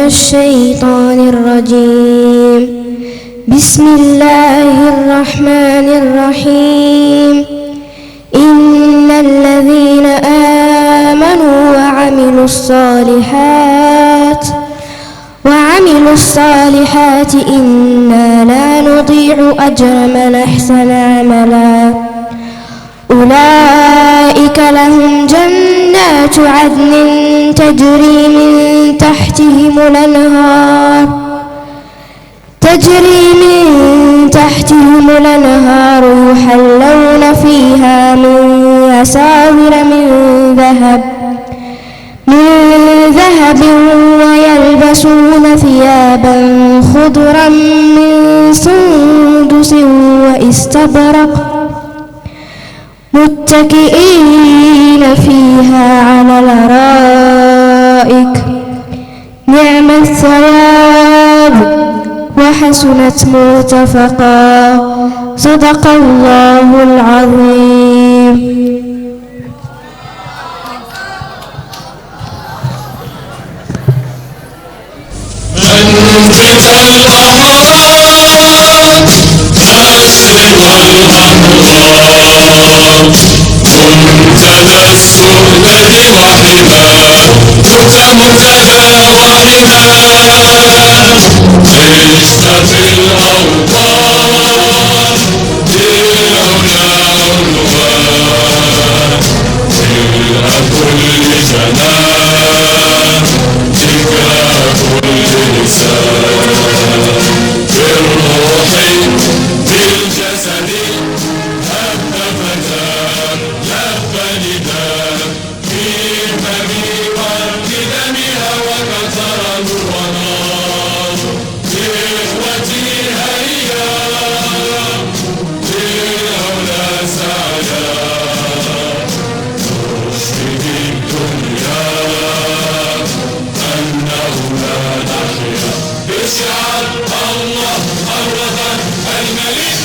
الشيطان الرجيم بسم الله الرحمن الرحيم إن الذين آمنوا وعملوا الصالحات إنا لا نضيع أجر من أحسن عملا أولئك لهم جنات عدن تجري من تحتهم الأنهار يحلون فيها من أساور من ذهب ويلبسون ثيابا خضرا من سندس وإستبرق متكئين فيها على الأرائك نعم الثواب وحسنت مرتفقا صدق الله العظيم. منتدى السؤدد وحدا متداومها عشت في الأوطان بالعلا عنوان تلقى كل جنان تلقى كل لسان بالروح بالجسد هب فتان لب نداء في همي وبدمها وكثر ونار إخوتي هيا للعلا سعيا نشهد الدنيا أنه لا نحيا بشعار الله الوطن الملك.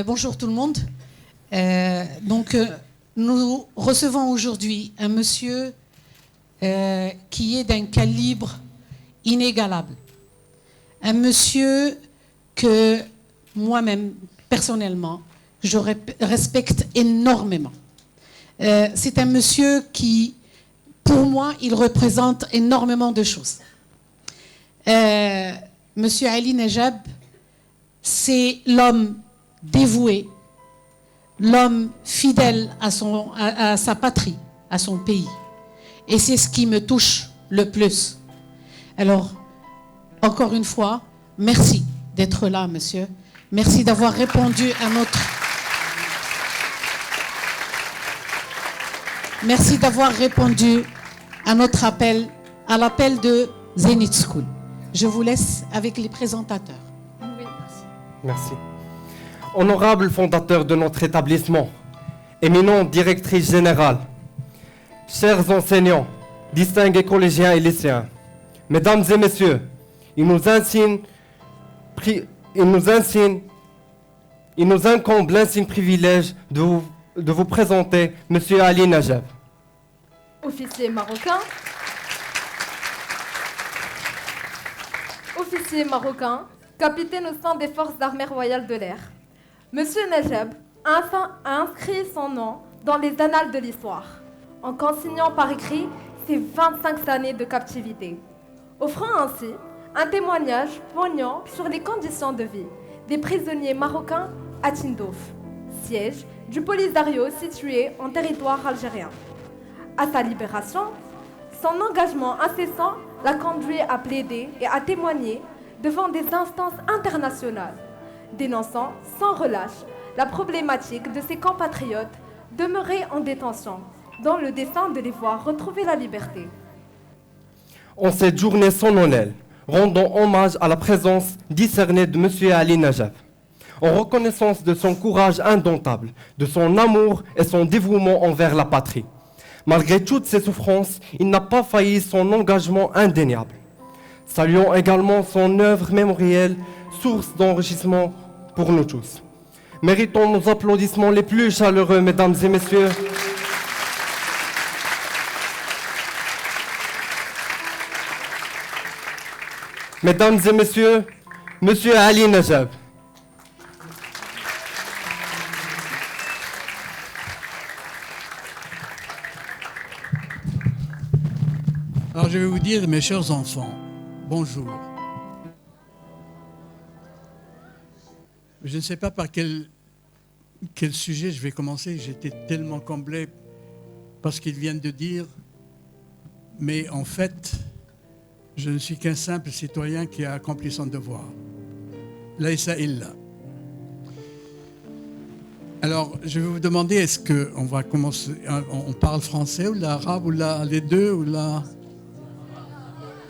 Bonjour tout le monde. Nous recevons aujourd'hui un monsieur qui est d'un calibre inégalable. Un monsieur que moi-même, personnellement, je respecte énormément. C'est un monsieur qui, pour moi, il représente énormément de choses. Monsieur Ali Najab, c'est l'homme dévoué, l'homme fidèle à sa patrie, à son pays. Et c'est ce qui me touche le plus. Alors, encore une fois, merci d'être là, monsieur. Merci d'avoir répondu à notre... Merci d'avoir répondu à notre appel, à l'appel de Zenith School. Je vous laisse avec les présentateurs. Oui, merci. Honorable fondateur de notre établissement, éminente directrice générale, chers enseignants, distingués collégiens et lycéens, mesdames et messieurs, il nous incombe l'insigne privilège de vous présenter Monsieur Ali Najab. Officier marocain, capitaine au sein des forces armées royales de l'air. Monsieur Najab a inscrit son nom dans les annales de l'histoire, en consignant par écrit ses 25 années de captivité, offrant ainsi un témoignage poignant sur les conditions de vie des prisonniers marocains à Tindouf, siège du Polisario situé en territoire algérien. À sa libération, son engagement incessant l'a conduit à plaider et à témoigner devant des instances internationales, dénonçant sans relâche la problématique de ses compatriotes demeurés en détention, dans le dessein de les voir retrouver la liberté. En cette journée solennelle, rendons hommage à la présence discernée de M. Ali Najab, en reconnaissance de son courage indomptable, de son amour et son dévouement envers la patrie. Malgré toutes ses souffrances, il n'a pas failli son engagement indéniable. Saluons également son œuvre mémorielle, source d'enrichissement pour nous tous. Méritons nos applaudissements les plus chaleureux, mesdames et messieurs. Mesdames et messieurs, Monsieur Ali Najab. Alors je vais vous dire, mes chers enfants, bonjour. Je ne sais pas par quel sujet je vais commencer. J'étais tellement comblé par ce qu'ils viennent de dire. Mais en fait, je ne suis qu'un simple citoyen qui a accompli son devoir. Laïsa illa. Alors, je vais vous demander, est-ce qu'on va commencer, on parle français ou l'arabe ou les deux ou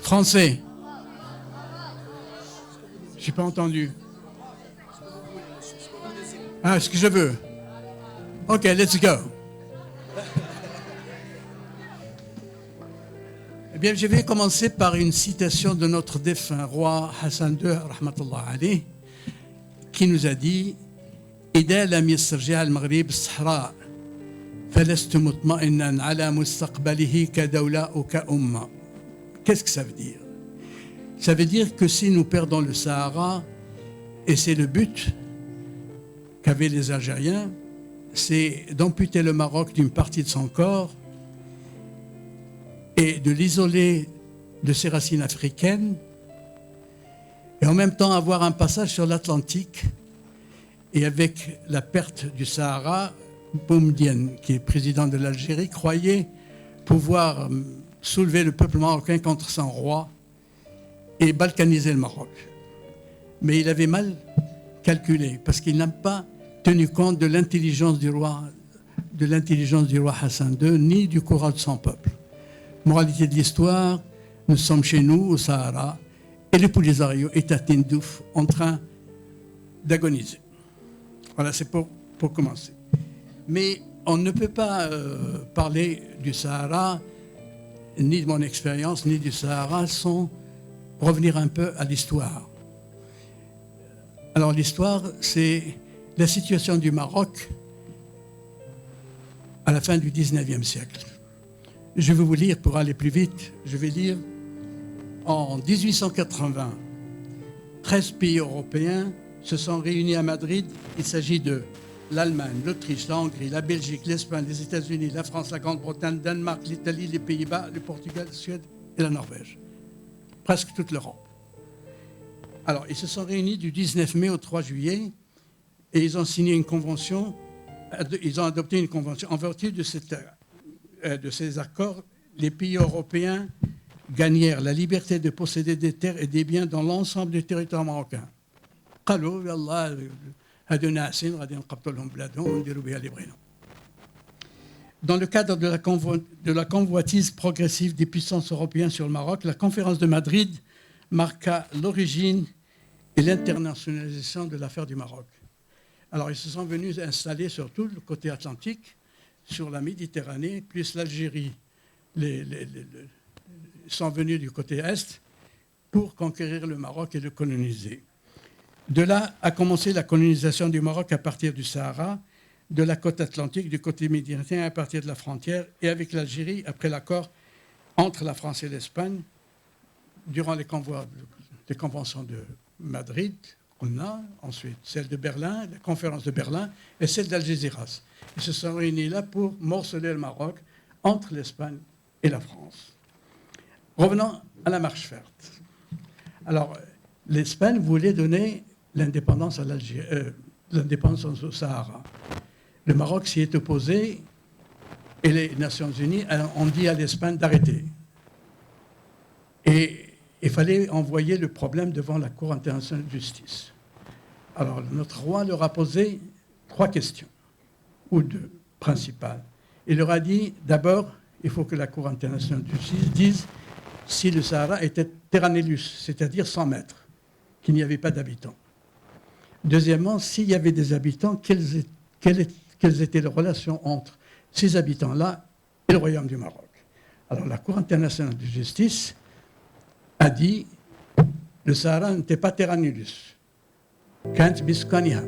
Français. Je n'ai pas entendu. Ah, ce que je veux. Ok, let's go. Eh bien, je vais commencer par une citation de notre défunt roi Hassan II, rahmatullah alayh, qui nous a dit إذا لم يسترجع المغرب الصحراء فلست مطمئنا على مستقبله كدولة أو كأمة. Qu'est-ce que ça veut dire? Ça veut dire que si nous perdons le Sahara, et c'est le but qu'avaient les Algériens, c'est d'amputer le Maroc d'une partie de son corps et de l'isoler de ses racines africaines, et en même temps avoir un passage sur l'Atlantique. Et avec la perte du Sahara, Boumedienne, qui est président de l'Algérie, croyait pouvoir soulever le peuple marocain contre son roi et balkaniser le Maroc. Mais il avait mal calculé, parce qu'il n'a pas tenu compte de l'intelligence du roi Hassan II, ni du courage de son peuple. Moralité de l'histoire, nous sommes chez nous, au Sahara, et le Polisario est à Tindouf, en train d'agoniser. Voilà, c'est pour commencer. Mais on ne peut pas parler du Sahara, ni de mon expérience, ni du Sahara, sans revenir un peu à l'histoire. Alors l'histoire, c'est la situation du Maroc à la fin du 19e siècle. Je vais vous lire, pour aller plus vite, je vais lire en 1880, 13 pays européens se sont réunis à Madrid. Il s'agit de l'Allemagne, l'Autriche, la Hongrie, la Belgique, l'Espagne, les États-Unis, la France, la Grande-Bretagne, le Danemark, l'Italie, les Pays-Bas, le Portugal, la Suède et la Norvège. Presque toute l'Europe. Alors, ils se sont réunis du 19 mai au 3 juillet et ils ont signé une convention, ils ont adopté une convention. En vertu de ces accords, les pays européens gagnèrent la liberté de posséder des terres et des biens dans l'ensemble du territoire marocain. Dans le cadre de la convoitise progressive des puissances européennes sur le Maroc, la conférence de Madrid marqua l'origine et l'internationalisation de l'affaire du Maroc. Alors, ils se sont venus installer sur tout le côté atlantique, sur la Méditerranée, plus l'Algérie. Ils sont venus du côté est pour conquérir le Maroc et le coloniser. De là a commencé la colonisation du Maroc à partir du Sahara, de la côte atlantique, du côté méditerranéen à partir de la frontière, et avec l'Algérie après l'accord entre la France et l'Espagne, durant les conventions de Madrid, on a ensuite celle de Berlin, la conférence de Berlin, et celle d'Algésiras. Ils se sont réunis là pour morceler le Maroc entre l'Espagne et la France. Revenons à la marche verte. Alors, l'Espagne voulait donner l'indépendance à l'indépendance au Sahara. Le Maroc s'y est opposé et les Nations Unies ont dit à l'Espagne d'arrêter. Et il fallait envoyer le problème devant la Cour internationale de justice. Alors notre roi leur a posé 3 questions, ou 2 principales. Il leur a dit, d'abord, il faut que la Cour internationale de justice dise si le Sahara était terra nullius, c'est-à-dire 100 mètres, qu'il n'y avait pas d'habitants. Deuxièmement, s'il y avait des habitants, quelles étaient les relations entre ces habitants-là et le royaume du Maroc. Alors la Cour internationale de justice a dit le Sahara n'était pas terra nullius. كانت بسكانها.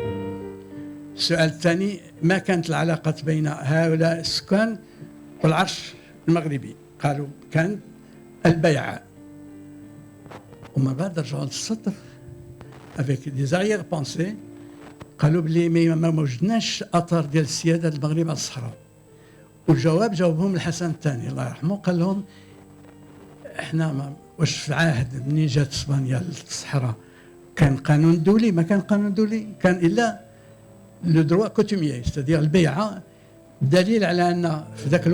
السؤال الثاني ما كانت العلاقة بين هؤلاء السكان والعرش المغربي؟ قالوا كان البيعة. وما بعد رجعوا للسطر avec des arrière-pensées قالوا بلي ما وجدناش اثر ديال السياده المغرب على الصحراء. والجواب جاوبهم الحسن الثاني الله يرحمه، قال لهم احنا واش في عهد منين جات اسبانيا للصحراء كان قانون دولي؟ ما كان قانون دولي، كان الا لو دروا كوتوميي ستادير البيعه. دليل على ان في ذاك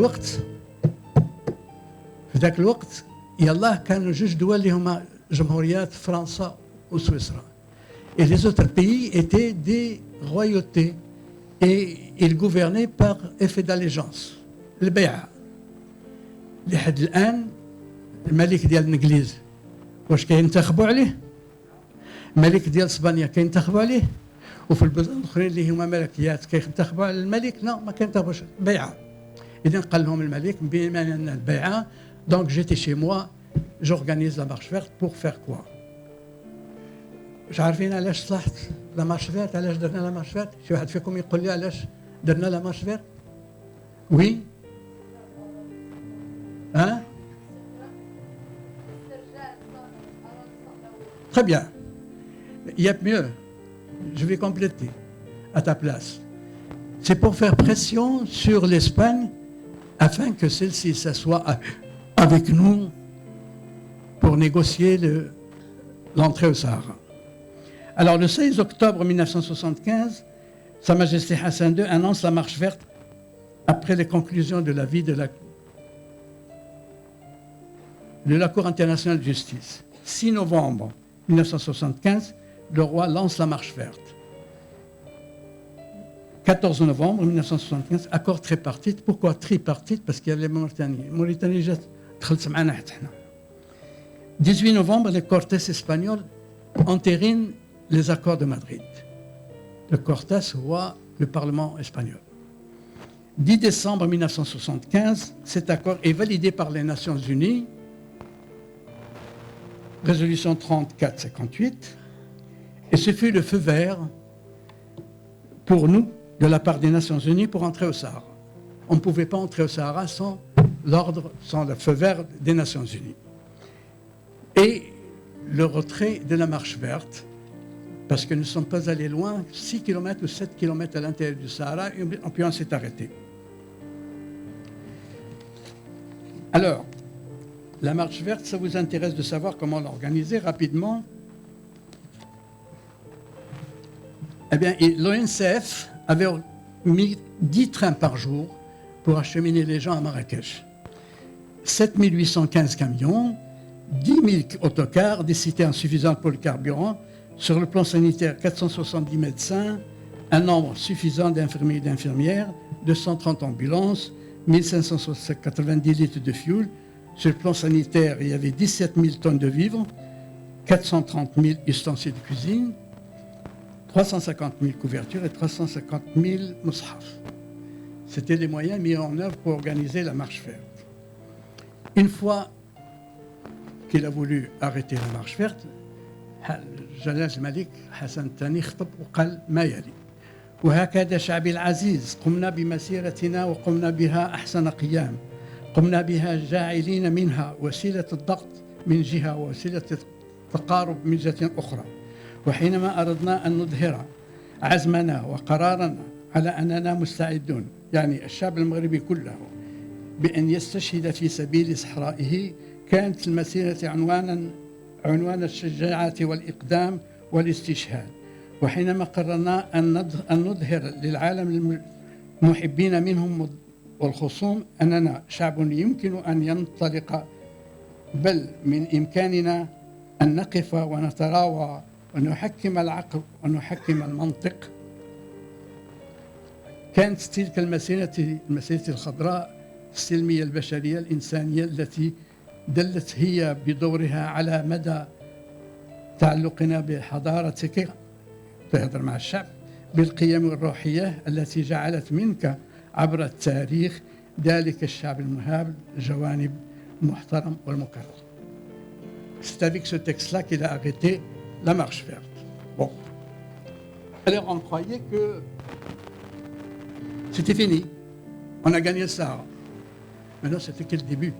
الوقت يلاه كانوا جوج دول اللي هما جمهوريات فرنسا وسويسرا. Et les autres pays étaient des royautés et ils gouvernaient par effet d'allégeance. البيعه لحد الان الملك ديال الانجليز واش كينتخبوا عليه؟ الملك ديال اسبانيا كينتخبوا عليه؟ وفي البلدان الاخرين اللي هما ملكيات كينتخبوا على الملك؟ لا، ما كينتخبوش. بيعه. اذا قال لهم الملك بما ان البيعه دونك جيتي شي موا جورغانيز لا مارش فيرت بور فير كوا. مش عارفين علاش صلحت لا مارش فيرت؟ علاش درنا لا مارش فيرت؟ شي واحد فيكم يقول لي علاش درنا لا مارش فيرت؟ وي ها؟ Très bien. Il y a mieux. Je vais compléter à ta place. C'est pour faire pression sur l'Espagne afin que celle-ci s'assoie avec nous pour négocier l'entrée au Sahara. Alors, le 16 octobre 1975, Sa Majesté Hassan II annonce la marche verte après les conclusions de l'avis de la Cour internationale de justice. 6 novembre 1975, le roi lance la marche verte. 14 novembre 1975, accord tripartite. Pourquoi tripartite? Parce qu'il y avait les Mauritanie جات دخلت معنا حتى حنا. 18 novembre, les Cortes espagnols entérinent les accords de Madrid. Le Cortes voit le Parlement espagnol. 10 décembre 1975, cet accord est validé par les Nations Unies. Résolution 34-58, et ce fut le feu vert pour nous, de la part des Nations Unies, pour entrer au Sahara. On ne pouvait pas entrer au Sahara sans l'ordre, sans le feu vert des Nations Unies. Et le retrait de la marche verte, parce que nous ne sommes pas allés loin, 6 km ou 7 km à l'intérieur du Sahara, et puis on s'est arrêté. Alors, la marche verte, ça vous intéresse de savoir comment l'organiser rapidement? Eh bien, l'ONCF avait mis 10 trains par jour pour acheminer les gens à Marrakech. 7815 camions, 10 000 autocars, des cités insuffisantes pour le carburant. Sur le plan sanitaire, 470 médecins, un nombre suffisant d'infirmiers et d'infirmières, 230 ambulances, 1590 litres de fioul. Sur le plan sanitaire, il y avait 17 000 tonnes de vivres, 430 000 ustensiles de cuisine, 350 000 couvertures et 350 000 mushaf. C'était les moyens mis en œuvre pour organiser la marche verte. Une fois qu'il a voulu arrêter la marche verte, جلالة الملك حسن الثاني خطب وقال ما يلي: وهكذا شعبي العزيز قمنا بمسيرتنا وقمنا بها أحسن قيام، قمنا بها جاعلين منها وسيلة الضغط من جهة ووسيلة التقارب من جهة أخرى. وحينما أردنا أن نظهر عزمنا وقرارنا على أننا مستعدون، يعني الشعب المغربي كله، بأن يستشهد في سبيل صحرائه، كانت المسيرة عنوان الشجاعة والإقدام والاستشهاد. وحينما قررنا أن نظهر للعالم المحبين منهم والخصوم أننا شعب يمكن أن ينطلق، بل من إمكاننا أن نقف ونتراوى ونحكم العقل ونحكم المنطق. كانت تلك المسيرة الخضراء السلمية البشرية الإنسانية التي دلت هي بدورها على مدى تعلقنا بحضارتك، تهضر مع الشعب، بالقيم الروحية التي جعلت منك عبر التاريخ ذلك الشعب المهاب الجوانب المحترم والمكرم. C'est avec ce texte-là qu'il a arrêté la marche verte. Bon. Alors on croyait que c'était fini. On a gagné le Sahara. Mais non, c'était que le début.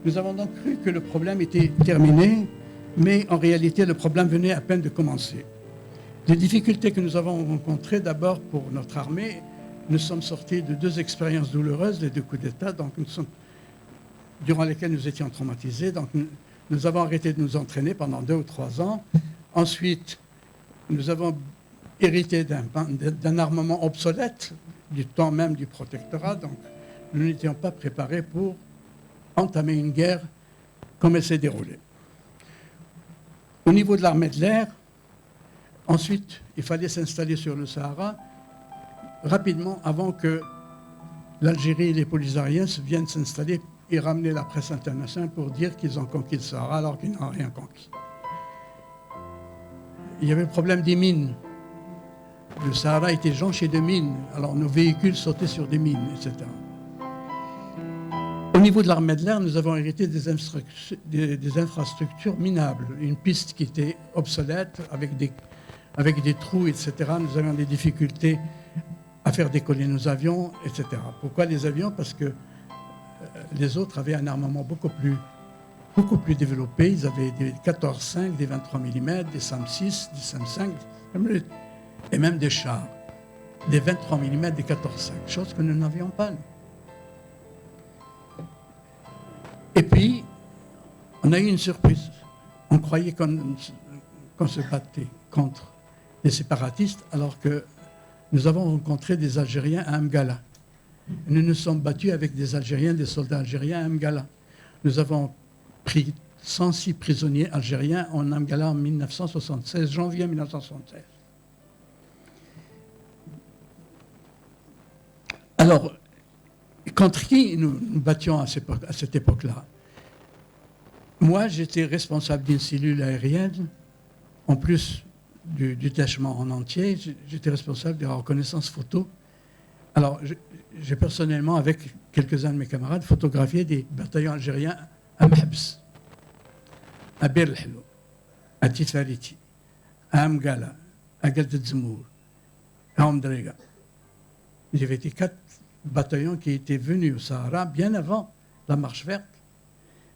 Nous avons donc cru que le problème était terminé, mais en réalité, le problème venait à peine de commencer. Les difficultés que nous avons rencontrées, d'abord pour notre armée, nous sommes sortis de 2 expériences douloureuses, les 2 coups d'État, durant lesquels nous étions traumatisés. Donc, nous avons arrêté de nous entraîner pendant 2 ou 3 ans. Ensuite, nous avons hérité d'un armement obsolète du temps même du protectorat. Donc, nous n'étions pas préparés pour entamer une guerre comme elle s'est déroulée. Au niveau de l'armée de l'air, ensuite, il fallait s'installer sur le Sahara rapidement avant que l'Algérie et les Polisariens viennent s'installer et ramener la presse internationale pour dire qu'ils ont conquis le Sahara alors qu'ils n'ont rien conquis. Il y avait le problème des mines. Le Sahara était jonché de mines, alors nos véhicules sautaient sur des mines, etc. Au niveau de l'armée de l'air, nous avons hérité des infrastructures minables. Une piste qui était obsolète, avec des trous, etc. Nous avions des difficultés à faire décoller nos avions, etc. Pourquoi les avions? Parce que les autres avaient un armement beaucoup plus développé. Ils avaient des 14,5, des 23 mm, des SAM-6, des SAM-5, et même des chars. Des 23 mm, des 14,5, chose que nous n'avions pas, nous. Et puis, on a eu une surprise. On croyait qu'on se battait contre les séparatistes, alors que nous avons rencontré des Algériens à Amgala. Nous nous sommes battus avec des Algériens, des soldats algériens à Amgala. Nous avons pris 106 prisonniers algériens en Amgala en 1976, janvier 1976. Alors, contre qui nous battions à cette époque-là? Moi, j'étais responsable d'une cellule aérienne, en plus du détachement en entier, j'étais responsable de la reconnaissance photo. Alors, j'ai personnellement, avec quelques-uns de mes camarades, photographié des bataillons algériens à Mahbs, à Bir el-Helou, à Tifariti, à Amgala, à Galdedzmour, à Omdrega. Il y avait 4 bataillons qui étaient venus au Sahara bien avant la marche verte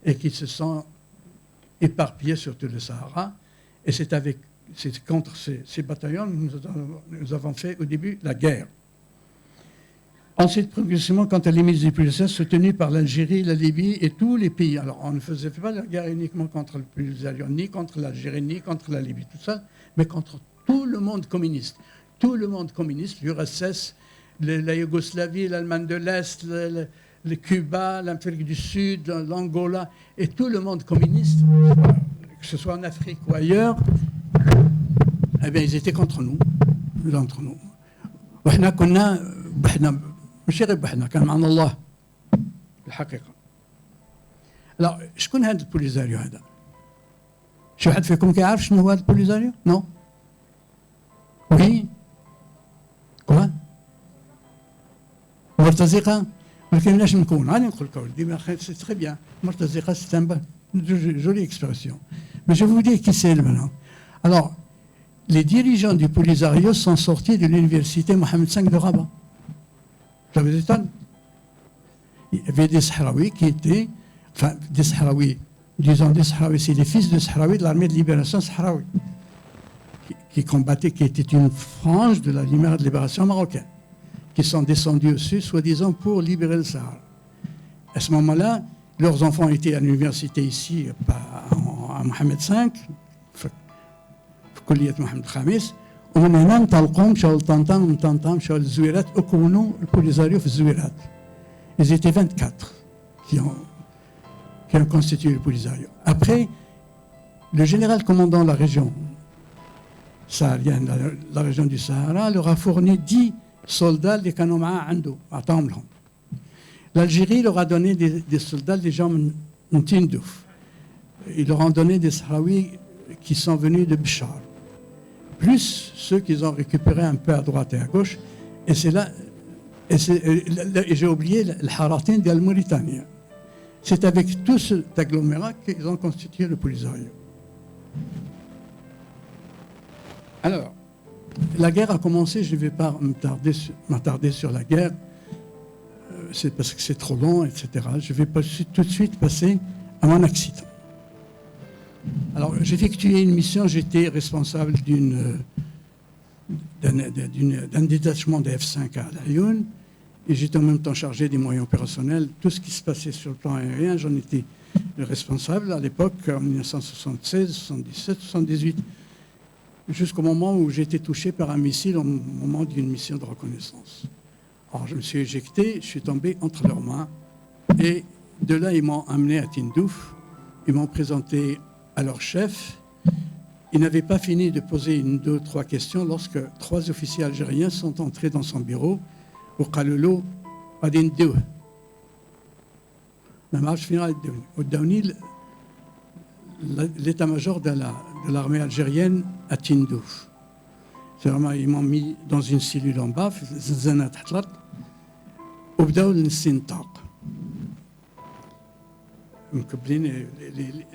et qui se sont éparpillés sur tout le Sahara. Et c'est contre ces bataillons que nous avons fait au début la guerre. Ensuite, progressivement, quant à l'émile du Polisario, soutenu par l'Algérie, la Libye et tous les pays. Alors, on ne faisait pas la guerre uniquement contre le Polisario, ni contre l'Algérie, ni contre la Libye, tout ça, mais contre tout le monde communiste. Tout le monde communiste, l'URSS, la Yougoslavie, l'Allemagne de l'Est, le Cuba, l'Amérique du Sud, l'Angola, et tout le monde communiste, que ce soit en Afrique ou ailleurs, eh bien, ils étaient contre nous, entre nous. وإحنا كنا بحنا ماشي غير بحنا كان معنا الله الحقيقة. Alors, شكون هذا البوليزاريو هذا؟ شي واحد فيكم كيعرف شنو هو هذا البوليزاريو؟ نو؟ وي؟ كوا؟ مرتزقة؟ ولكن علاش نكون؟ غادي نقول لك ولدي سي تري بيان. مرتزقة سي ان jolie expression. Mais je vous dis qui c'est maintenant. Alors, les dirigeants du Polisario sont sortis de l'université Mohamed V de Rabat. Ça vous étonne? Il y avait des Sahraouis qui étaient, enfin des Sahraouis, disons des Sahraouis, c'est les fils de Sahraouis de l'armée de libération sahraoui, qui combattaient, qui étaient une frange de la libération marocaine, qui sont descendus au sud, soi-disant, pour libérer le Sahara. À ce moment-là, leurs enfants étaient à l'université ici, à Mohamed V, كلية محمد الخامس، ومن هنا انطلقوا مشاو لطنطا، ومن طنطا مشاو للزويرات وكونوا البوليزاريو في الزويرات. Ils étaient 24 qui ont constitué le Polisario. Après, le général commandant la région saharienne, la région du Sahara, leur a fourni 10 soldats اللي كانوا معاه عنده، أعطاهم لهم. L'Algérie leur a donné des soldats, des gens من Tindouf. Ils leur ont donné des Sahraouis qui sont venus de Béchar, plus ceux qu'ils ont récupérés un peu à droite et à gauche. Et c'est là, et j'ai oublié le Haratin de la Mauritanie. C'est avec tout cet agglomérat qu'ils ont constitué le Polisario. Alors, la guerre a commencé, je ne vais pas m'attarder sur la guerre, c'est parce que c'est trop long, etc. Je vais tout de suite passer à mon accident. Alors, j'effectuais une mission, j'étais responsable d'un détachement de F5 à Laayoune, et j'étais en même temps chargé des moyens opérationnels. Tout ce qui se passait sur le plan aérien, j'en étais le responsable à l'époque, en 1976, 77, 78, jusqu'au moment où j'ai été touché par un missile au moment d'une mission de reconnaissance. Alors, je me suis éjecté, je suis tombé entre leurs mains, et de là, ils m'ont amené à Tindouf, ils m'ont présenté à leur chef. Il n'avait pas fini de poser une, deux, trois questions lorsque 3 officiers algériens sont entrés dans son bureau au Kalolo, à Dindou. La marche finale au Daouni, l'état-major de l'armée algérienne à Tindouf. C'est vraiment, ils m'ont mis dans une cellule en bas, Zenzana Tatlat, au Daoul Nsintak.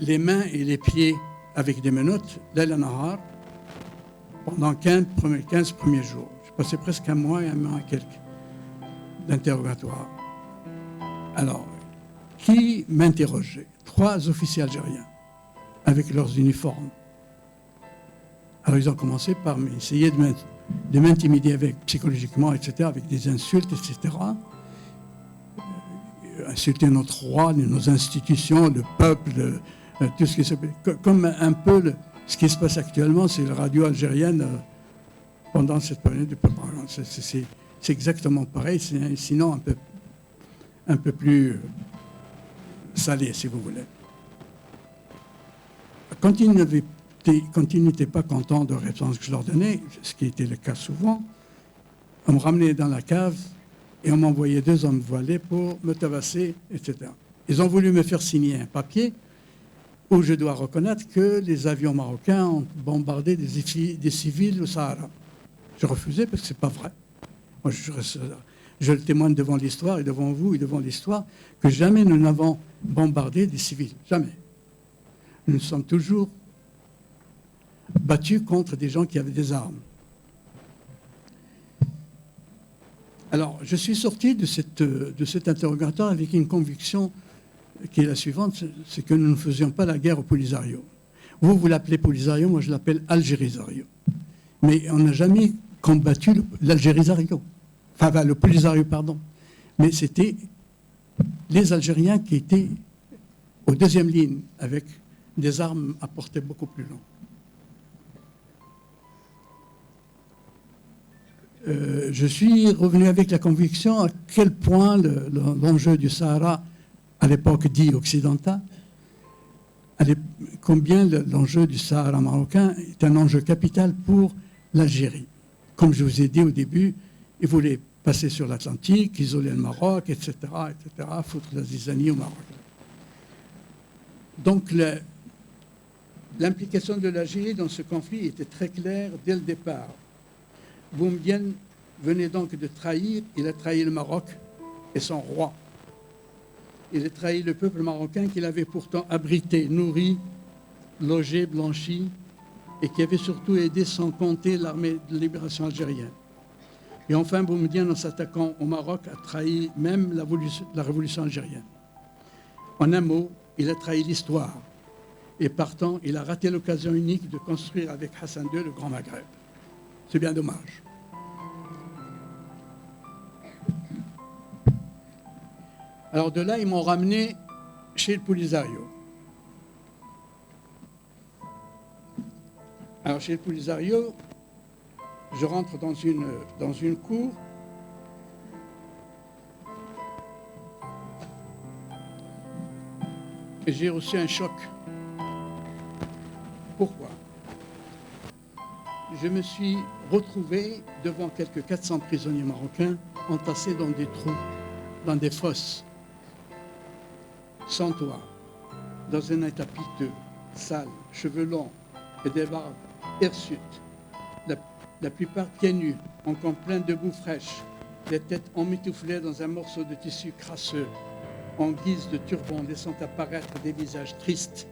Les mains et les pieds avec des menottes, nahar, pendant 15 premiers jours. J'ai passé presque un mois et quelques d'interrogatoire. Alors, qui m'interrogeait? 3 officiers algériens, avec leurs uniformes. Alors, ils ont commencé par essayer de m'intimider psychologiquement, etc., avec des insultes, etc., insulter notre roi, nos institutions, le peuple, tout ce qui se passe. Comme un peu ce qui se passe actuellement, c'est la radio algérienne pendant cette période de propagande. C'est exactement pareil, sinon un peu plus salé, si vous voulez. Quand ils n'étaient pas contents de la réponse que je leur donnais, ce qui était le cas souvent, on me ramenait dans la cave et on m'envoyait 2 hommes voilés pour me tabasser, etc. Ils ont voulu me faire signer un papier où je dois reconnaître que les avions marocains ont bombardé des civils au Sahara. Je refusais parce que ce n'est pas vrai. Moi, je le témoigne devant l'histoire et devant vous et devant l'histoire que jamais nous n'avons bombardé des civils. Jamais. Nous nous sommes toujours battus contre des gens qui avaient des armes. Alors, je suis sorti de cet interrogatoire avec une conviction qui est la suivante, c'est que nous ne faisions pas la guerre au Polisario. Vous l'appelez Polisario, moi je l'appelle Algérisario. Mais on n'a jamais combattu l'Algérisario. Enfin, le Polisario, pardon. Mais c'était les Algériens qui étaient aux 2e ligne, avec des armes à portée beaucoup plus longue. Je suis revenu avec la conviction à quel point l'enjeu du Sahara, à l'époque dit occidental, combien l'enjeu du Sahara marocain est un enjeu capital pour l'Algérie. Comme je vous ai dit au début, ils voulaient passer sur l'Atlantique, isoler le Maroc, etc., foutre la zizanie au Maroc. Donc l'implication de l'Algérie dans ce conflit était très claire dès le départ. Boumedienne venait donc de trahir, il a trahi le Maroc et son roi. Il a trahi le peuple marocain qu'il avait pourtant abrité, nourri, logé, blanchi, et qui avait surtout aidé sans compter l'armée de libération algérienne. Et enfin, Boumedienne, en s'attaquant au Maroc, a trahi même la révolution algérienne. En un mot, il a trahi l'histoire. Et partant, il a raté l'occasion unique de construire avec Hassan II le Grand Maghreb. C'est bien dommage. Alors de là, ils m'ont ramené chez le Polisario. Alors chez le Polisario, je rentre dans une cour. Et j'ai reçu un choc. Pourquoi ? Je me suis retrouvé devant quelques 400 prisonniers marocains entassés dans des trous, dans des fosses, sans toit, dans un état piteux, sale, cheveux longs et des barbes hirsutes, la plupart pieds nus, encore pleins de boue fraîche, les têtes emmitouflées dans un morceau de tissu crasseux, en guise de turban, laissant apparaître des visages tristes,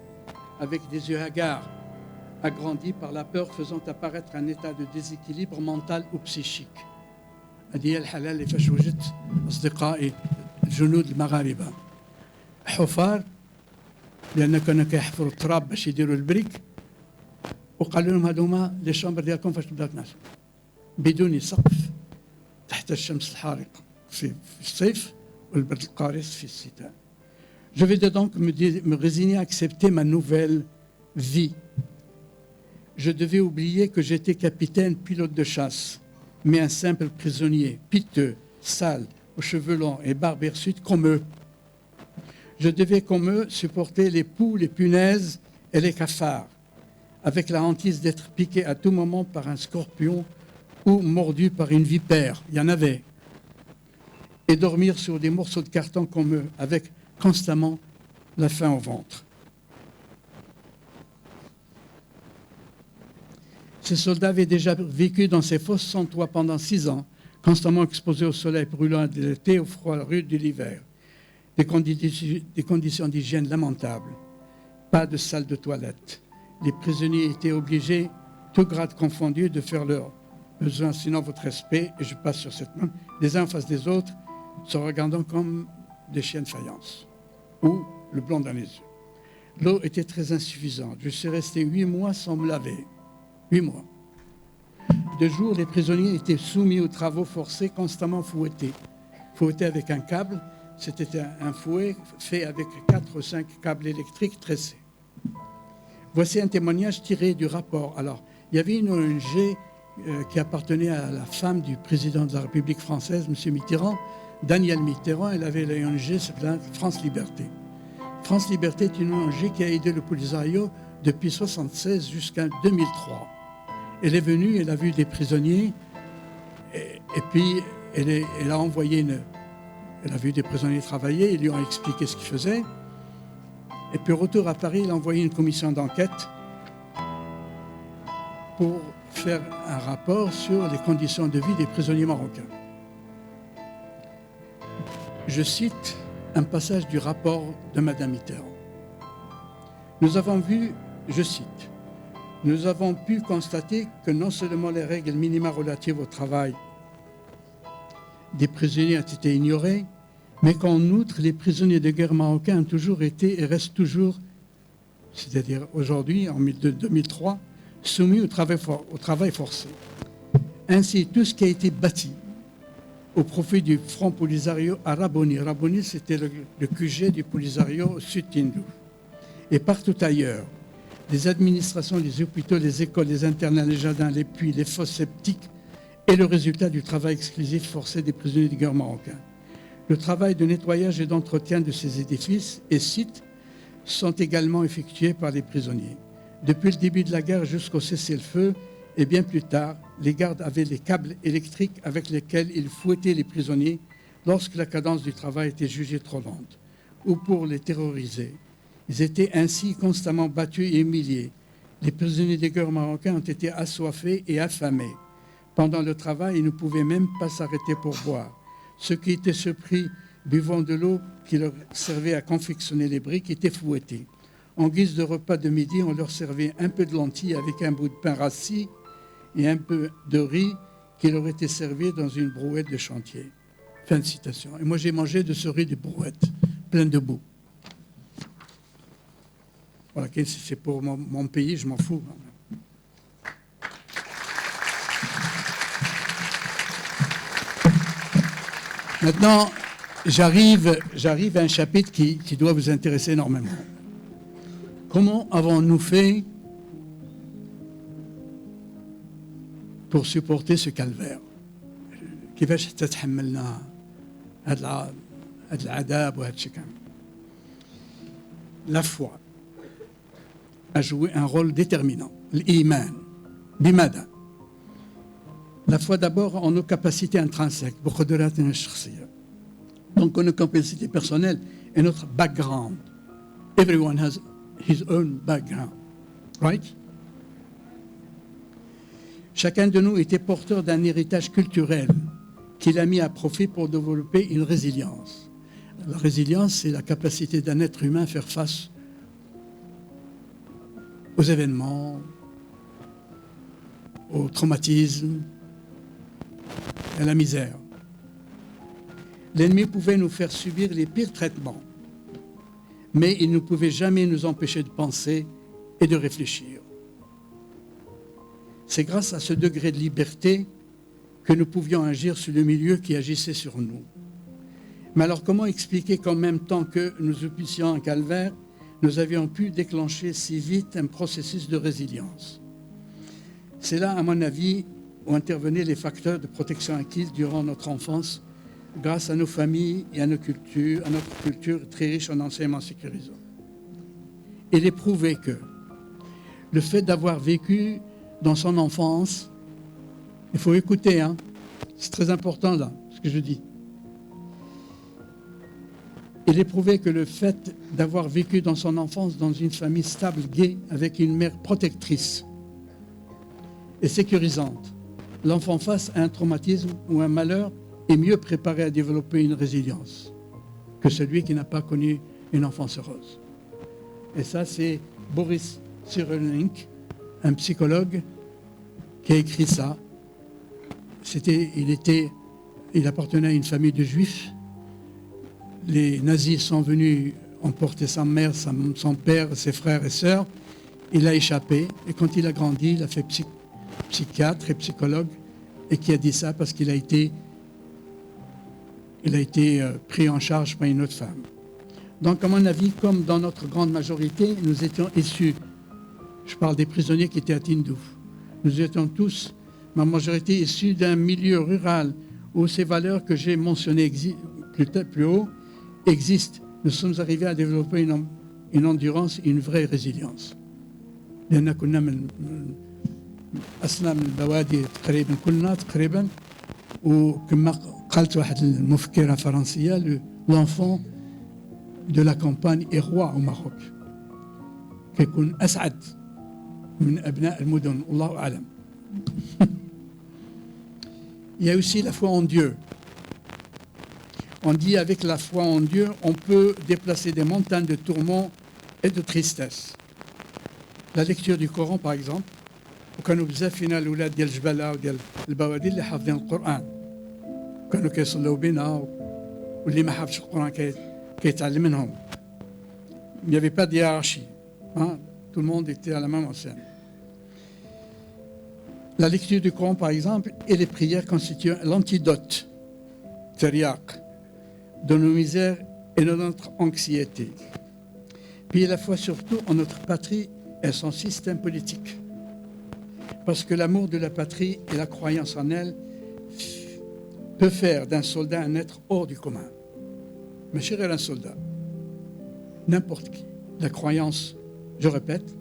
avec des yeux hagards, agrandis par la peur, faisant apparaître un état de déséquilibre mental ou psychique. هذه الحالة اللي فاش وجدت أصدقائي الجنود المغاربة حفار لأن كانوا كيحفروا التراب باش يديروا البريك وقالوا لهم هذوما لي شامبر ديالكم فاش تبدا تنعسوا بدون سقف تحت الشمس الحارقة في الصيف والبرد القارس في الشتاء. Je vais donc me résigner à accepter ma nouvelle vie. Je devais oublier que j'étais capitaine, pilote de chasse, mais un simple prisonnier, piteux, sale, aux cheveux longs et barbe hirsute comme eux. Je devais comme eux supporter les poux, les punaises et les cafards, avec la hantise d'être piqué à tout moment par un scorpion ou mordu par une vipère, il y en avait, et dormir sur des morceaux de carton comme eux, avec constamment la faim au ventre. Ces soldats avaient déjà vécu dans ces fosses sans toit pendant 6 ans, constamment exposés au soleil brûlant de l'été, au froid rude de l'hiver. Des conditions d'hygiène lamentables, pas de salle de toilette. Les prisonniers étaient obligés, tous grades confondus, de faire leurs besoins, sinon votre respect, et je passe sur cette main, les uns en face des autres, se regardant comme des chiens de faïence, ou le blanc dans les yeux. L'eau était très insuffisante. Je suis resté 8 mois sans me laver. 8 mois. De jour, les prisonniers étaient soumis aux travaux forcés, constamment fouettés. Fouettés avec un câble, c'était un fouet fait avec 4 ou 5 câbles électriques tressés. Voici un témoignage tiré du rapport. Alors, il y avait une ONG qui appartenait à la femme du président de la République française, M. Mitterrand, Daniel Mitterrand. Elle avait la ONG, s'appelait France Liberté. France Liberté est une ONG qui a aidé le Polisario depuis 1976 jusqu'en 2003. Elle est venue, elle a vu des prisonniers, et puis elle a envoyé elle a vu des prisonniers travailler, ils lui ont expliqué ce qu'ils faisaient. Et puis au retour à Paris, elle a envoyé une commission d'enquête pour faire un rapport sur les conditions de vie des prisonniers marocains. Je cite un passage du rapport de Mme Mitterrand. Nous avons vu, je cite, « Nous avons pu constater que non seulement les règles minimales relatives au travail des prisonniers ont été ignorées, mais qu'en outre, les prisonniers de guerre marocains ont toujours été et restent toujours, c'est-à-dire aujourd'hui, en 2003, soumis au travail forcé. Ainsi, tout ce qui a été bâti au profit du Front Polisario à Raboni. Raboni, c'était le QG du Polisario au sud Tindouf. Et partout ailleurs, les administrations, les hôpitaux, les écoles, les internats, les jardins, les puits, les fosses septiques, est le résultat du travail exclusif forcé des prisonniers de guerre marocains. Le travail de nettoyage et d'entretien de ces édifices et sites sont également effectués par les prisonniers. Depuis le début de la guerre jusqu'au cessez-le-feu, et bien plus tard, les gardes avaient les câbles électriques avec lesquels ils fouettaient les prisonniers lorsque la cadence du travail était jugée trop lente, ou pour les terroriser. Ils étaient ainsi constamment battus et humiliés. Les prisonniers de guerre marocains ont été assoiffés et affamés. Pendant le travail, ils ne pouvaient même pas s'arrêter pour boire. Ceux qui étaient surpris buvant de l'eau qui leur servait à confectionner les briques étaient fouettés. En guise de repas de midi, on leur servait un peu de lentilles avec un bout de pain rassis et un peu de riz qui leur était servi dans une brouette de chantier. Fin de citation. Et moi, j'ai mangé de ce riz de brouette, plein de boue. Voilà, c'est pour mon pays, je m'en fous. Maintenant, j'arrive à un chapitre qui doit vous intéresser énormément. Comment avons-nous fait pour supporter ce calvaire? كيفاش تتحملنا هذا العذاب وهذا الشيء كامل؟ La foi a joué un rôle déterminant. L'iman. بماذا؟ La foi d'abord en nos capacités intrinsèques, بقدراتنا الشخصية. Donc en nos capacités personnelles et notre background. Everyone has his own background, right? Chacun de nous était porteur d'un héritage culturel qu'il a mis à profit pour développer une résilience. La résilience, c'est la capacité d'un être humain à faire face aux événements, au traumatisme, à la misère. L'ennemi pouvait nous faire subir les pires traitements, mais il ne pouvait jamais nous empêcher de penser et de réfléchir. C'est grâce à ce degré de liberté que nous pouvions agir sur le milieu qui agissait sur nous. Mais alors comment expliquer qu'en même temps que nous subissions un calvaire, nous avions pu déclencher si vite un processus de résilience? C'est là, à mon avis, où intervenaient les facteurs de protection acquis durant notre enfance, grâce à nos familles et à notre culture très riche en enseignements sécurisants. Il est prouvé que le fait d'avoir vécu dans son enfance, il faut écouter, hein, c'est très important là, ce que je dis. Il est prouvé que le fait d'avoir vécu dans son enfance dans une famille stable, gaie, avec une mère protectrice et sécurisante, l'enfant face à un traumatisme ou un malheur est mieux préparé à développer une résilience que celui qui n'a pas connu une enfance heureuse. Et ça, c'est Boris Cyrulnik, un psychologue, qui a écrit ça. Il appartenait à une famille de juifs. Les nazis sont venus emporter sa mère, son père, ses frères et sœurs. Il a échappé. Et quand il a grandi, il a fait psychiatre et psychologue. Et qui a dit ça parce qu'il a été pris en charge par une autre femme. Donc, à mon avis, comme dans notre grande majorité, nous étions issus, je parle des prisonniers qui étaient à Tindouf, nous étions tous, ma majorité, issus d'un milieu rural où ces valeurs que j'ai mentionnées plus haut existent. Nous sommes arrivés à développer une endurance et une vraie résilience. لأن كنا من أصلا من البوادي تقريبا كلنا تقريبا وكما قالت واحد المفكرة فرنسية l'enfant de la campagne est roi au Maroc. كيكون أسعد من أبناء المدن والله أعلم. Il y a aussi la foi en Dieu. On dit avec la foi en Dieu, on peut déplacer des montagnes de tourments et de tristesse. La lecture du Coran, par exemple, وكانوا بزاف فينا الأولاد ديال الجبالة وديال البوادي اللي حافظين القرآن. كانوا كيصلوا بنا واللي ما حافظش القرآن كيتعلم منهم. Il n'y avait pas de hiérarchie. Hein? Tout le monde était à la même enseigne. La lecture du Coran, par exemple, et les prières constituent l'antidote, teriaq, de nos misères et de notre anxiété. Puis la foi surtout en notre patrie et son système politique. Parce que l'amour de la patrie et la croyance en elle peut faire d'un soldat un être hors du commun. Mais chérir un soldat, n'importe qui, la croyance, je répète,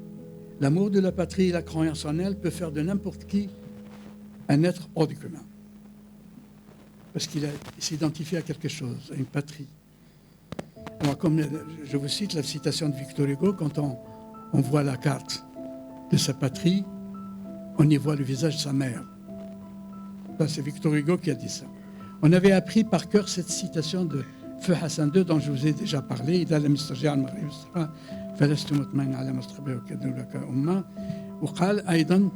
l'amour de la patrie et la croyance en elle peut faire de n'importe qui un être hors du commun. Parce qu'il s'identifie à quelque chose, à une patrie. Alors, comme je vous cite la citation de Victor Hugo, quand on voit la carte de sa patrie, on y voit le visage de sa mère. Ça, c'est Victor Hugo qui a dit ça. On avait appris par cœur cette citation de Feu Hassan II dont je vous ai déjà parlé. Il a la مسترجع المغرب فلست مطمئن على مستقبل وكذب لك أمة. وقال أيضا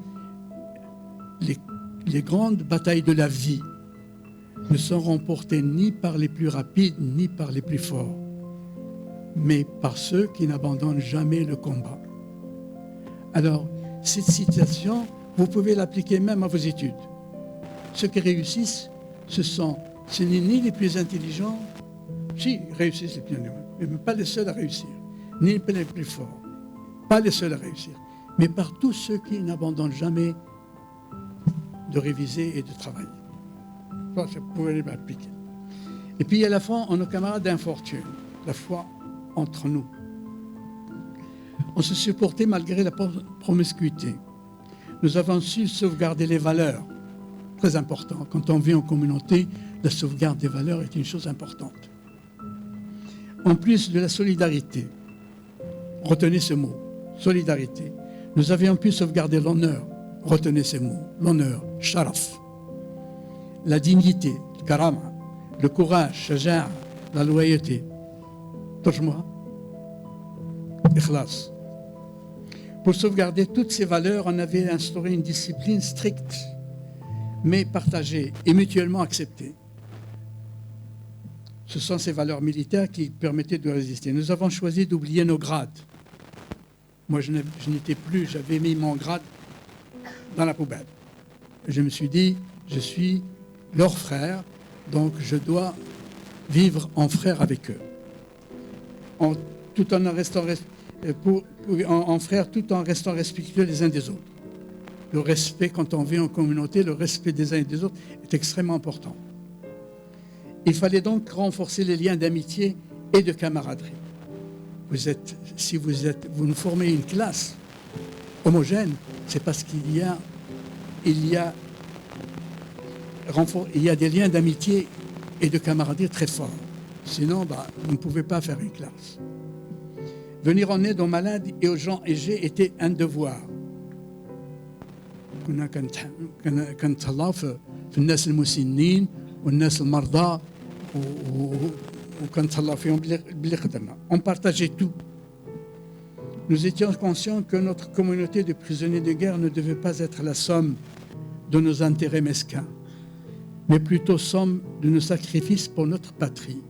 les grandes batailles de la vie ne sont remportées ni par les plus rapides ni par les plus forts, mais par ceux qui n'abandonnent jamais le combat. Alors, cette citation, vous pouvez l'appliquer même à vos études. Ceux qui réussissent, ce n'est ni les plus intelligents, si, ils réussissent les plus intelligents, mais pas les seuls à réussir, ni les plus forts, pas les seuls à réussir, mais par tous ceux qui n'abandonnent jamais de réviser et de travailler. Ça, vous pouvez l'appliquer. Et puis il y a la foi en nos camarades d'infortune, la foi entre nous. On se supportait malgré la promiscuité. Nous avons su sauvegarder les valeurs, très important. Quand on vit en communauté, la sauvegarde des valeurs est une chose importante. En plus de la solidarité, retenez ce mot, solidarité, nous avions pu sauvegarder l'honneur, retenez ces mots, l'honneur, sharaf, la dignité, karama, le courage, shaja'a, la loyauté, tajma, ikhlas. Pour sauvegarder toutes ces valeurs, on avait instauré une discipline stricte, mais partagée et mutuellement acceptée. Ce sont ces valeurs militaires qui permettaient de résister. Nous avons choisi d'oublier nos grades. Moi, je n'étais plus, j'avais mis mon grade dans la poubelle. Je me suis dit, je suis leur frère, donc je dois vivre en frère avec eux. Tout en restant en frère, tout en restant respectueux les uns des autres. Le respect, quand on vit en communauté, le respect des uns et des autres est extrêmement important. Il fallait donc renforcer les liens d'amitié et de camaraderie. Vous nous formez une classe homogène, c'est parce qu'il y a des liens d'amitié et de camaraderie très forts. Sinon, vous ne pouvez pas faire une classe. Venir en aide aux malades et aux gens âgés était un devoir. كنا كنتهلاو في الناس المسنين والناس المرضى وكنتهلاو فيهم باللي قدرنا. On partageait tout. Nous étions conscients que notre communauté de prisonniers de guerre ne devait pas être la somme de nos intérêts mesquins, mais plutôt somme de nos sacrifices pour notre patrie.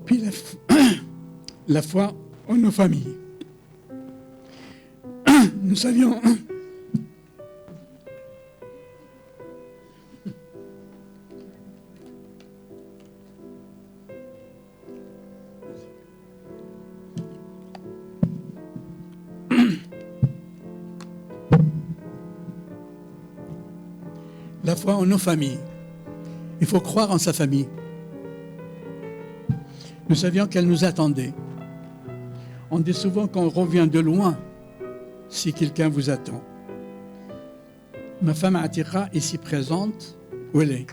Puis la foi en nos familles. Nous savions la foi en nos familles. Il faut croire en sa famille. Nous savions qu'elle nous attendait. On dit souvent qu'on revient de loin si quelqu'un vous attend. Ma femme Atira, ici présente, où elle est,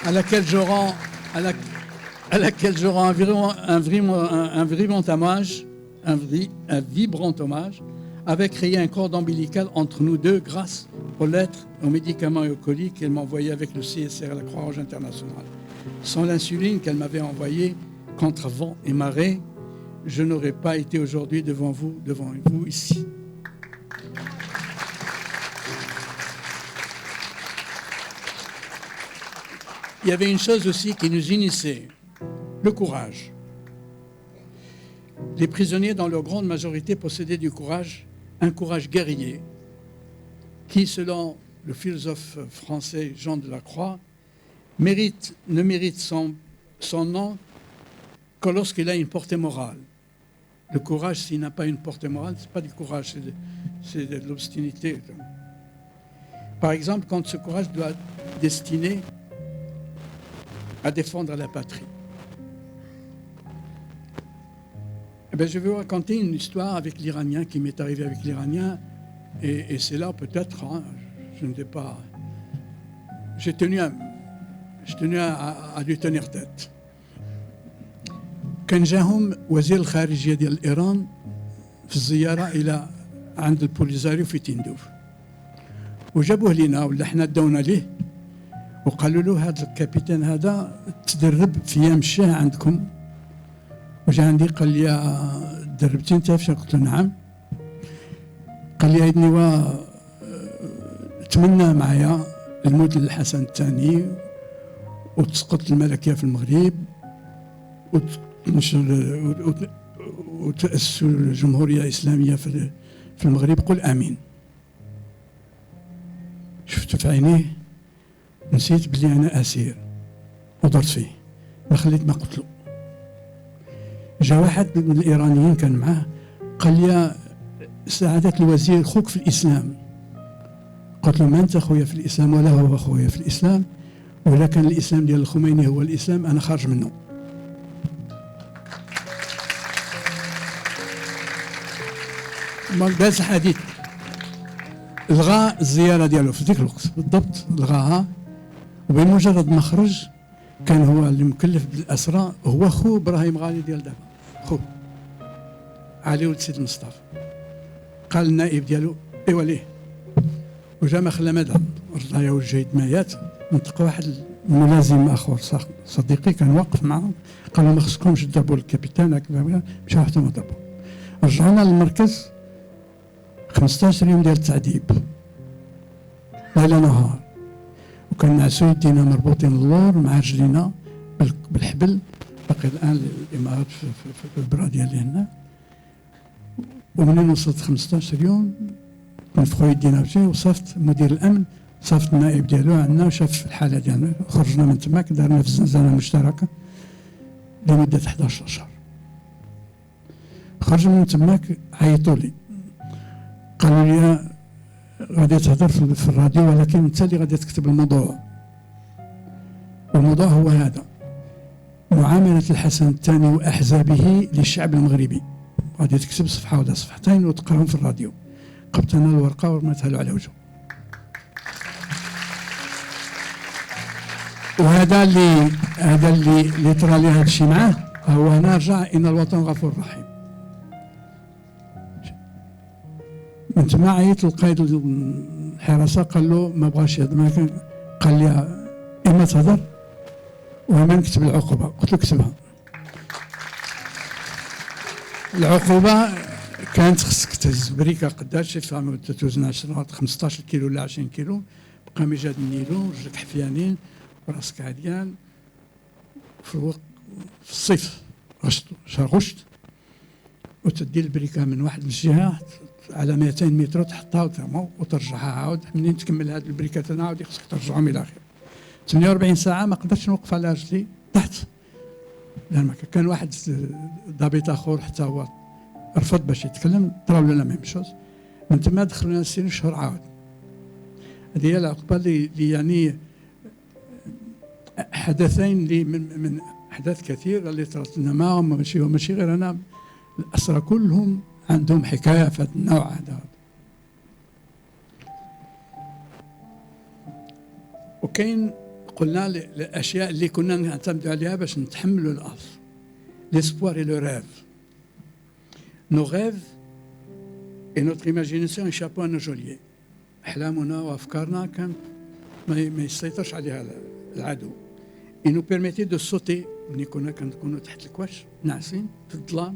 à laquelle je rends un vibrant hommage, avait créé un cordon ombilical entre nous deux grâce aux lettres, aux médicaments et aux colis qu'elle m'envoyait avec le CSR, la Croix-Rouge internationale. Sans l'insuline qu'elle m'avait envoyée contre vent et marée, je n'aurais pas été aujourd'hui devant vous ici. Il y avait une chose aussi qui nous unissait, le courage. Les prisonniers, dans leur grande majorité, possédaient du courage, un courage guerrier, qui, selon le philosophe français Jean Delacroix, ne mérite son nom que lorsqu'il a une portée morale. Le courage, s'il n'a pas une portée morale, ce n'est pas du courage, c'est de l'obstinité. Par exemple, quand ce courage doit être destiné à défendre la patrie. Je vais vous raconter une histoire avec l'Iranien qui m'est arrivée avec l'Iranien, et c'est là peut-être, je ne sais pas, j'ai tenu à lui tenir tête. كان جاهم وزير الخارجية ديال إيران في الزيارة إلى عند البوليزاريو في تندوف وجابوه لنا ولا حنا داونا ليه وقالوا له هذا الكابيتان هذا تدرب في أيام الشاه عندكم وجا عندي قال لي دربتي انت في قلت له نعم قال لي هيدني تمنى معايا الموت للحسن الثاني وتسقط الملكية في المغرب وتأسس الجمهورية الإسلامية في المغرب قل آمين. شفت في عينيه نسيت بلي أنا أسير وضرت فيه ما قلت له. جاء واحد من الإيرانيين كان معاه قال لي سعادة الوزير خوك في الإسلام. قلت له ما أنت خويا في الإسلام ولا هو خويا في الإسلام ولا كان الإسلام ديال الخميني هو الإسلام أنا خارج منه. داز الحديث الغى الزياره ديالو في ذيك الوقت بالضبط الغاها وبمجرد ما خرج كان هو اللي مكلف بالاسرى هو خو ابراهيم غالي ديال دابا خو علي ولد سيد مصطفى قال النائب ديالو ايوا ليه وجا ما خلى مدى رضايا وجهي دمايات نطق واحد الملازم اخر صديقي كان واقف معه قال له ما خصكمش تضربوا الكابيتان هكا مشاو حتى ما ضربوا رجعنا للمركز 15 يوم ديال التعذيب ليل نهار، وكان نعسو يدينا مربوطين اللور مع رجلينا بالحبل، باقي الان الامارات في البراديه اللي هنا. ومنين وصلت 15 يوم نفخو يدينا وشي، وصفت مدير الامن، صفت النائب ديالو عندنا وشاف الحاله ديالنا، خرجنا من تماك دارنا في الزنزانه المشتركه لمده 11 شهر. خرجنا من تماك عيطوا لي قالوا لي غادي تهضر في الراديو، ولكن انت اللي غادي تكتب الموضوع، والموضوع هو هذا: معامله الحسن الثاني واحزابه للشعب المغربي. غادي تكتب صفحه ولا صفحتين وتقراهم في الراديو. قبت انا الورقه ورميتها له على وجهه. وهذا اللي طرا لي هذا الشيء معاه، هو هنا رجع ان الوطن غفور رحيم. من تما عيط للقائد الحراسه قال له ما بغاش يهضر، قال لي اما تهضر واما نكتب العقوبه. قلت له كتبها. العقوبه كانت خصك تهز بريكه قداش فهم توزن 10 15 كيلو ولا 20 كيلو، بقى مجاد النيلو، رجلك حفيانين وراسك عريان. في الصيف شهر غشت، وتدي البريكه من واحد من الجهه على 200 متر تحطها وترجعها عاود. منين تكمل هذه البريكات عاود خصك ترجعهم الى اخره. 48 ساعه ما قدرتش نوقف على رجلي تحت، لان كان واحد ضابط اخر حتى هو رفض باش يتكلم، طراو لنا ميم شوز. من تما دخلنا السن شهور عاود. هذه هي العقبه اللي يعني حدثين اللي من احداث كثيره اللي طرات لنا معهم، ماشي غير انا، الاسرى كلهم عندهم حكايه في هذا النوع هذا. وكاين قلنا الاشياء اللي كنا نعتمدوا عليها باش نتحملوا الارض: l'espoir et le rêve. Nos rêves et notre imagination échappent à nos geôliers. احلامنا وافكارنا كانت ما يسيطرش عليها العدو. Et nous permettait de sauter. ملي كنا تحت الكواش ناعسين في الظلام،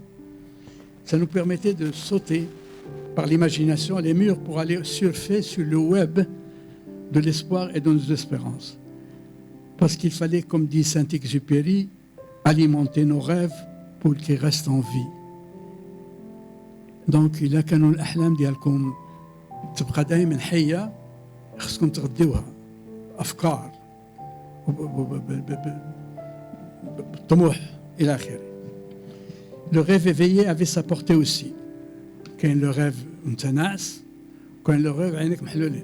ça nous permettait de sauter par l'imagination les murs pour aller surfer sur le web de l'espoir et de nos espérances. Parce qu'il fallait, comme dit Saint-Exupéry, alimenter nos rêves pour qu'ils restent en vie. Donc إلا كانوا الأحلام ديالكم تبقى دائما حية، خصكم تغديوها أفكار بالطموح إلى آخره. Le rêve éveillé avait sa portée aussi. كاين le rêve متناعس، كاين le rêve عينك محلولين.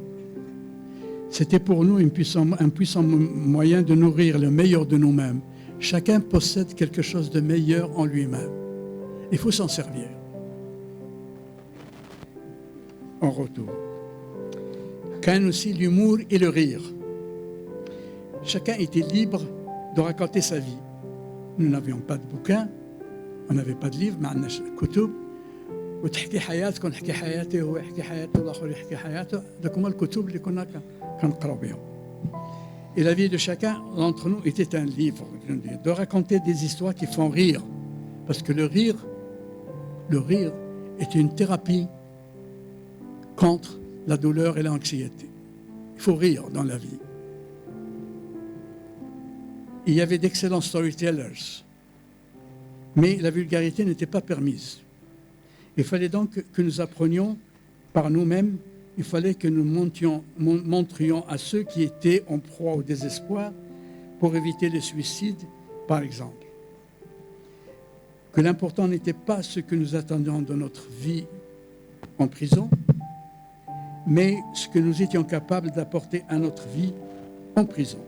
C'était pour nous un puissant moyen de nourrir le meilleur de nous-mêmes. Chacun possède quelque chose de meilleur en lui-même. Il faut s'en servir. En retour, كان aussi l'humour et le rire. Chacun était libre de raconter sa vie. Nous n'avions pas de bouquins, on n'avait pas de livres, ما عندناش كتب. وتحكي حياتك ونحكي حياتي، هو يحكي حياته والآخر يحكي حياته. ذاك هما الكتب اللي كنا كنقراو بهم. Et la vie de chacun d'entre nous était un livre, de raconter des histoires qui font rire. Parce que le rire est une thérapie contre la douleur et l'anxiété. Il faut rire dans la vie. Il y avait d'excellents storytellers, mais la vulgarité n'était pas permise. Il fallait donc que nous apprenions par nous-mêmes, il fallait que nous montrions à ceux qui étaient en proie au désespoir pour éviter les suicides, par exemple. Que l'important n'était pas ce que nous attendions de notre vie en prison, mais ce que nous étions capables d'apporter à notre vie en prison.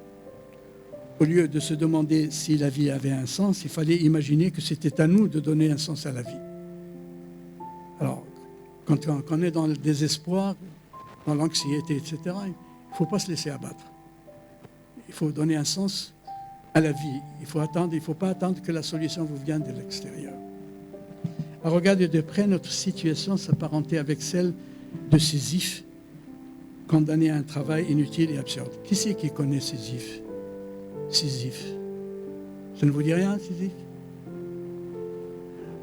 Au lieu de se demander si la vie avait un sens, il fallait imaginer que c'était à nous de donner un sens à la vie. Alors, quand on est dans le désespoir, dans l'anxiété, etc., il ne faut pas se laisser abattre. Il faut donner un sens à la vie. Il ne faut pas attendre que la solution vous vienne de l'extérieur. À regarder de près, notre situation s'apparentait avec celle de Sisyphe, condamné à un travail inutile et absurde. Qui c'est qui connaît Sisyphe? Sisyphe. Ça ne vous dit rien, Sisyphe?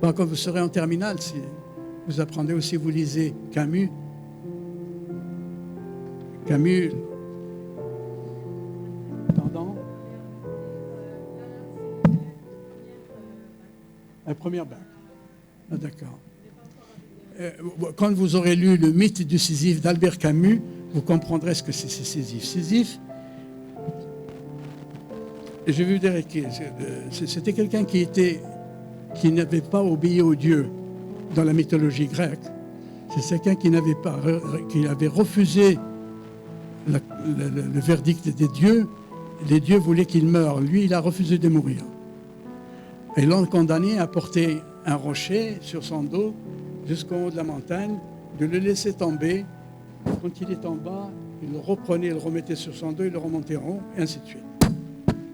Bon, quand vous serez en terminale, si vous apprendrez aussi, vous lisez Camus. Camus La première bac. Ah, d'accord. Quand vous aurez lu le mythe du Sisyphe d'Albert Camus, vous comprendrez ce que c'est Sisyphe. Sisyphe, je vais vous dire, c'était quelqu'un qui n'avait pas obéi aux dieux dans la mythologie grecque. C'est quelqu'un qui avait refusé le verdict des dieux. Les dieux voulaient qu'il meure. Lui, il a refusé de mourir. Et l'ont condamné à porter un rocher sur son dos jusqu'au haut de la montagne, de le laisser tomber. Quand il est en bas, il le reprenait, il le remettait sur son dos, il le remontait en haut, et ainsi de suite.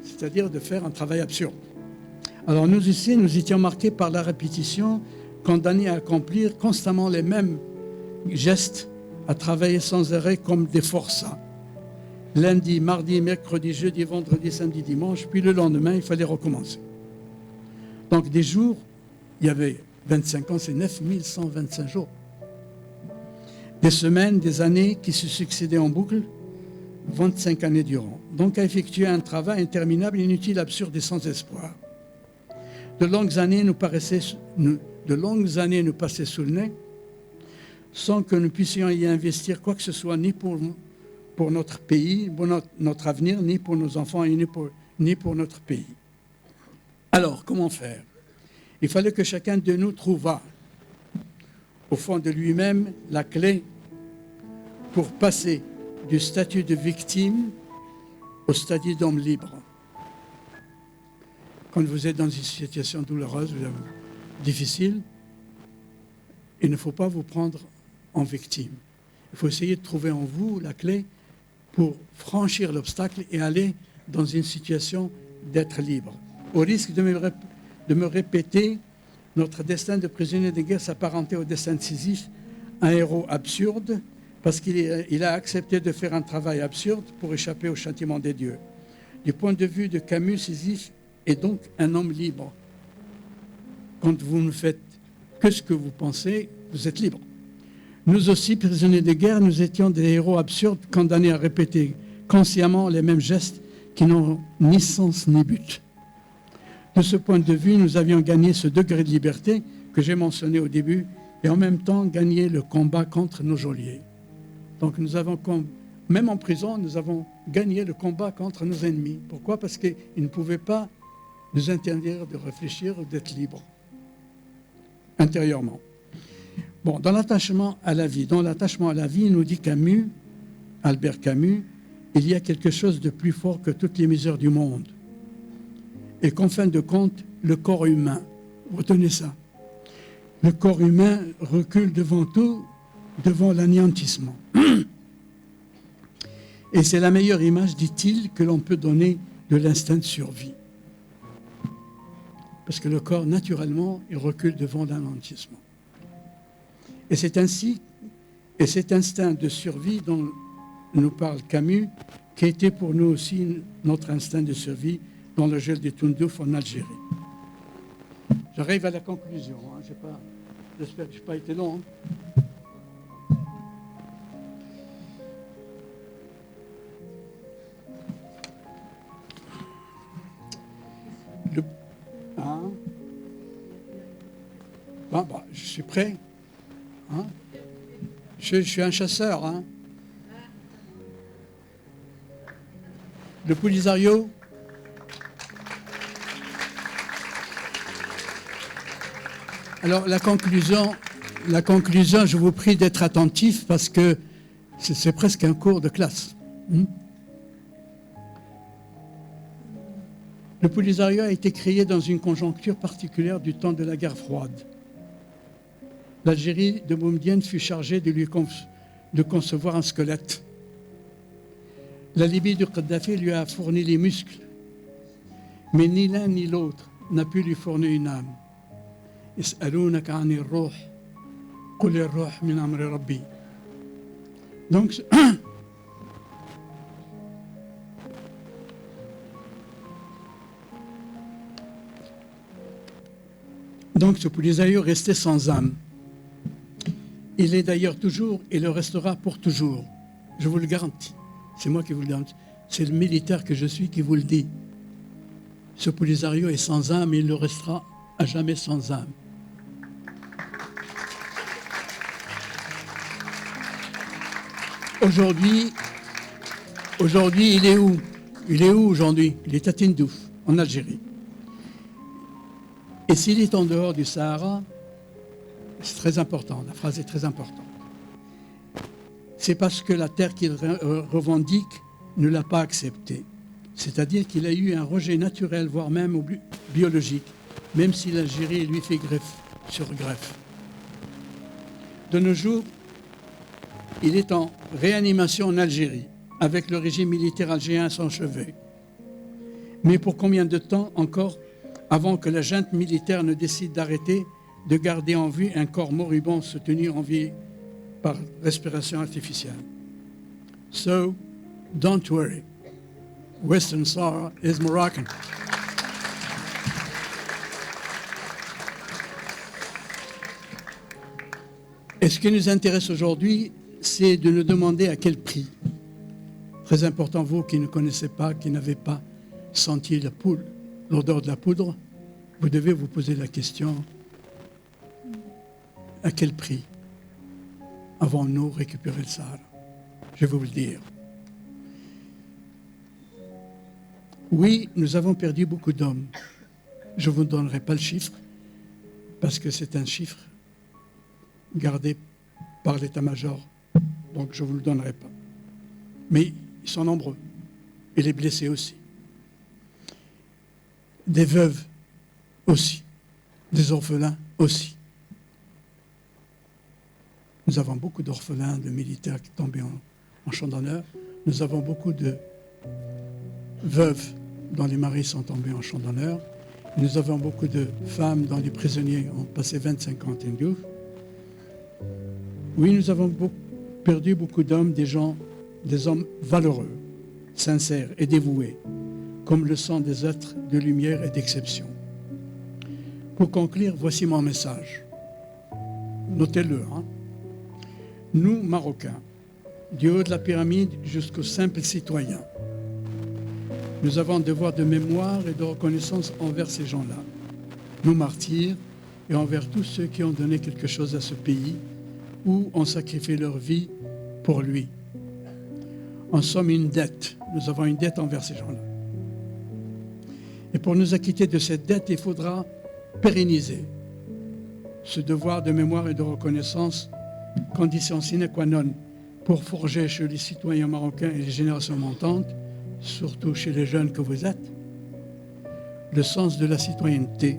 C'est-à-dire de faire un travail absurde. Alors nous ici, nous étions marqués par la répétition, condamnés à accomplir constamment les mêmes gestes, à travailler sans arrêt comme des forçats. Lundi, mardi, mercredi, jeudi, vendredi, samedi, dimanche, puis le lendemain, il fallait recommencer. Donc des jours, il y avait 25 ans, c'est 9125 jours. Des semaines, des années qui se succédaient en boucle, 25 années durant. Donc à effectuer un travail interminable, inutile, absurde et sans espoir. De longues années nous passaient sous le nez, sans que nous puissions y investir quoi que ce soit, ni pour notre pays, pour notre avenir, ni pour nos enfants, ni pour notre pays. Alors, comment faire? Il fallait que chacun de nous trouvât, au fond de lui-même, la clé pour passer du statut de victime au statut d'homme libre. Quand vous êtes dans une situation douloureuse, difficile, il ne faut pas vous prendre en victime. Il faut essayer de trouver en vous la clé pour franchir l'obstacle et aller dans une situation d'être libre. Au risque de me répéter, notre destin de prisonnier de guerre s'apparentait au destin de Sisyphe, un héros absurde, parce qu'il a accepté de faire un travail absurde pour échapper au châtiment des dieux. Du point de vue de Camus, Sisyphe est donc un homme libre. Quand vous ne faites que ce que vous pensez, vous êtes libre. Nous aussi, prisonniers de guerre, nous étions des héros absurdes condamnés à répéter consciemment les mêmes gestes qui n'ont ni sens ni but. De ce point de vue, nous avions gagné ce degré de liberté que j'ai mentionné au début et en même temps gagné le combat contre nos geôliers. Donc nous avons, même en prison, nous avons gagné le combat contre nos ennemis. Pourquoi? Parce qu'ils ne pouvaient pas nous interdire de réfléchir ou d'être libres intérieurement. Bon, dans l'attachement à la vie, nous dit Camus, Albert Camus, il y a quelque chose de plus fort que toutes les misères du monde. Et qu'en fin de compte, le corps humain, retenez ça, le corps humain recule devant tout, devant l'anéantissement. Et c'est la meilleure image, dit-il, que l'on peut donner de l'instinct de survie. Parce que le corps, naturellement, il recule devant l'anéantissement. Et c'est ainsi, et cet instinct de survie dont nous parle Camus, qui était pour nous aussi notre instinct de survie dans le gel de Tundouf en Algérie. J'arrive à la conclusion. J'espère que je n'ai pas été long. Je suis prêt. Je suis un chasseur. Le Polisario. Alors la conclusion, je vous prie d'être attentifs parce que c'est presque un cours de classe. Le Polisario a été créé dans une conjoncture particulière du temps de la guerre froide. L'Algérie de Boumedienne fut chargée de concevoir un squelette. La Libye de Kadhafi lui a fourni les muscles, mais ni l'un ni l'autre n'a pu lui fournir une âme. Yas'alounaka 'ani r-ruh, qul ar-ruh min amri rabbi. Donc ce Polisario restait sans âme. Il est d'ailleurs toujours et le restera pour toujours. Je vous le garantis. C'est moi qui vous le garantis. C'est le militaire que je suis qui vous le dit. Ce Polisario est sans âme et il le restera à jamais sans âme. Aujourd'hui, il est où? Il est où aujourd'hui? Il est à Tindouf, en Algérie. Et s'il est en dehors du Sahara, c'est très important, la phrase est très importante. C'est parce que la terre qu'il revendique ne l'a pas acceptée. C'est-à-dire qu'il a eu un rejet naturel, voire même biologique, même si l'Algérie lui fait greffe sur greffe. De nos jours, il est en réanimation en Algérie, avec le régime militaire algérien à son chevet. Mais pour combien de temps encore avant que la junte militaire ne décide d'arrêter de garder en vie un corps moribond soutenu en vie par respiration artificielle? So, don't worry. Western Sahara is Moroccan. Et ce qui nous intéresse aujourd'hui, c'est de nous demander à quel prix. Très important, vous qui ne connaissez pas, qui n'avez pas senti l'odeur de la poudre, vous devez vous poser la question, à quel prix avons-nous récupéré le Sahara? Je vais vous le dire. Oui, nous avons perdu beaucoup d'hommes. Je ne vous donnerai pas le chiffre, parce que c'est un chiffre gardé par l'état-major. Donc je ne vous le donnerai pas. Mais ils sont nombreux. Et les blessés aussi. Des veuves aussi. Des orphelins aussi. Nous avons beaucoup d'orphelins, de militaires qui sont tombés en champ d'honneur. Nous avons beaucoup de veuves dont les maris sont tombés en champ d'honneur. Nous avons beaucoup de femmes dont les prisonniers ont passé 25 ans en Tindouf. Oui, nous avons perdu beaucoup d'hommes, des hommes valeureux, sincères et dévoués, comme le sont des êtres de lumière et d'exception. Pour conclure, voici mon message. Notez-le. Nous, Marocains, du haut de la pyramide jusqu'aux simples citoyens, nous avons un devoir de mémoire et de reconnaissance envers ces gens-là, nos martyrs, et envers tous ceux qui ont donné quelque chose à ce pays ou ont sacrifié leur vie pour lui. En somme, une dette. Nous avons une dette envers ces gens-là. Et pour nous acquitter de cette dette, il faudra pérenniser ce devoir de mémoire et de reconnaissance, condition sine qua non pour forger chez les citoyens marocains et les générations montantes, surtout chez les jeunes que vous êtes, le sens de la citoyenneté,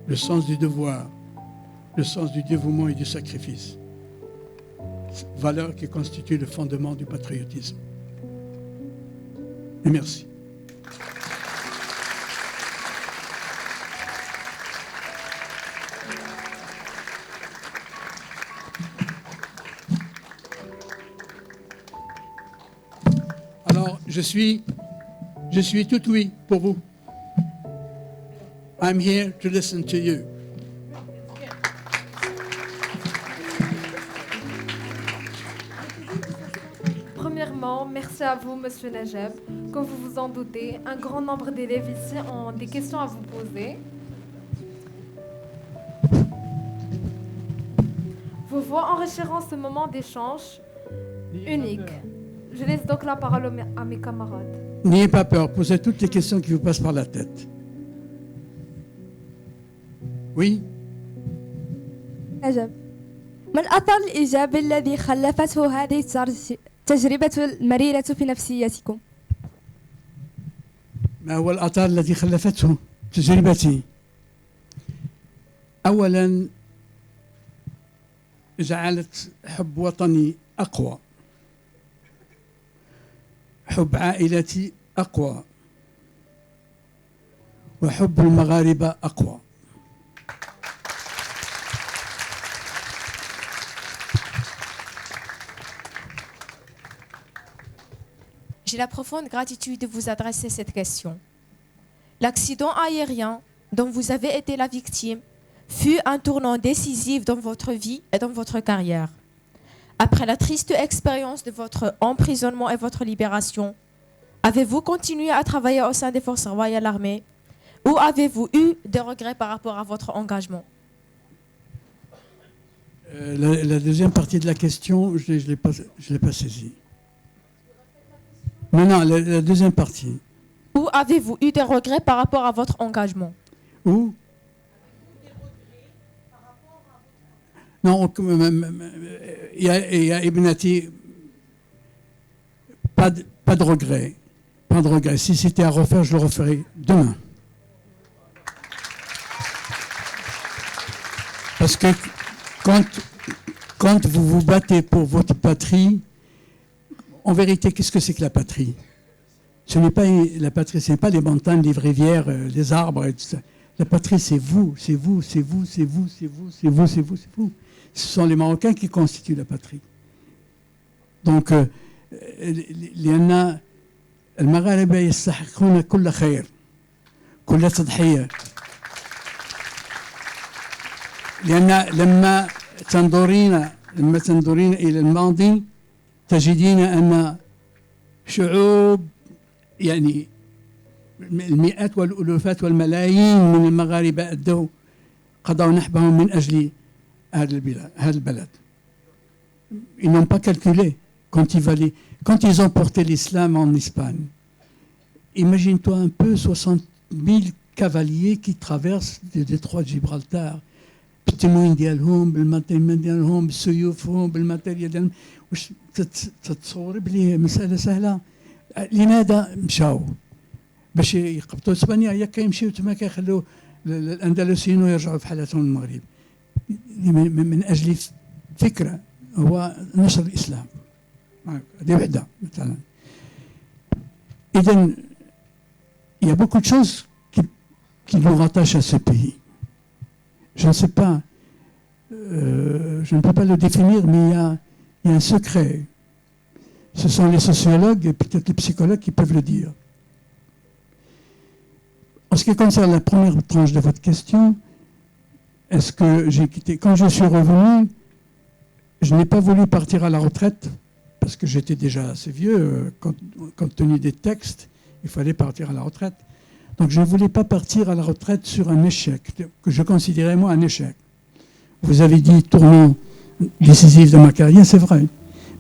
le sens du devoir, le sens du dévouement et du sacrifice. Valeurs qui constituent le fondement du patriotisme. Et merci. Alors, je suis tout oui pour vous. I'm here to listen to you. Premièrement, merci à vous, Monsieur Najeb. Comme vous vous en doutez, un grand nombre d'élèves ici ont des questions à vous poser. Vos voix enrichiront ce moment d'échange unique. Je laisse donc la parole à mes camarades. N'ayez pas peur, posez toutes les questions qui vous passent par la tête. Oui. عجب. ما الأثر الإيجابي الذي خلفته هذه التجربة المريرة في نفسيتكم؟ ما هو الأثر الذي خلفته تجربتي؟ أولا جعلت حب وطني أقوى، حب عائلتي أقوى، وحب المغاربة أقوى. J'ai la profonde gratitude de vous adresser cette question. L'accident aérien dont vous avez été la victime fut un tournant décisif dans votre vie et dans votre carrière. Après la triste expérience de votre emprisonnement et votre libération, avez-vous continué à travailler au sein des forces royales armées? Ou avez-vous eu des regrets par rapport à votre engagement? La deuxième partie de la question, je ne l'ai pas saisie. Non, la deuxième partie. Ou avez-vous eu des regrets par rapport à votre engagement? Où? Non, il y a Ibnati, pas de regret. Pas de regret. Si c'était à refaire, je le referai demain. Parce que quand vous vous battez pour votre patrie, en vérité, qu'est-ce que c'est que la patrie? Ce n'est pas la patrie, ce n'est pas les montagnes, les rivières, les arbres, et tout ça. La patrie, c'est vous, c'est vous, c'est vous, c'est vous, c'est vous, c'est vous, c'est vous, c'est vous. Ce sont les Marocains qui constituent la patrie. Donc, لأن المغاربة يستحقون كل خير كل تضحية لأن لما تنظرين إلى الماضي تجدين أن شعوب يعني المئات والألوفات والملايين من المغاربة قضوا نحبهم من أجل هذا البلد. Ils n'ont pas calculé quand ils ont porté l'islam en Espagne. Imagine-toi un peu 60 000 cavaliers qui traversent le détroit de Gibraltar. بالتموين ديالهم بالماتيريال ديالهم بالسيوفهم بالماتيريال ديالهم واش تتصور بلي مسألة سهلة. لماذا مشاو؟ باش يقبطوا اسبانيا ياك كيمشيو تما كيخلوا الاندلسيين ويرجعوا في حالتهم المغرب من اجل فكره هو نشر الاسلام. هذه وحده مثلا. اذا il y a beaucoup de choses qui nous rattachent à ce pays. Je ne sais pas, je ne peux pas le définir, mais il y a un secret. Ce sont les sociologues et peut-être les psychologues qui peuvent le dire. En ce qui concerne la première tranche de votre question, est-ce que j'ai quitté? Quand je suis revenu, je n'ai pas voulu partir à la retraite, parce que j'étais déjà assez vieux, compte tenu des textes, il fallait partir à la retraite. Donc je ne voulais pas partir à la retraite sur un échec, que je considérais moi un échec. Vous avez dit tournant décisif de ma carrière, c'est vrai.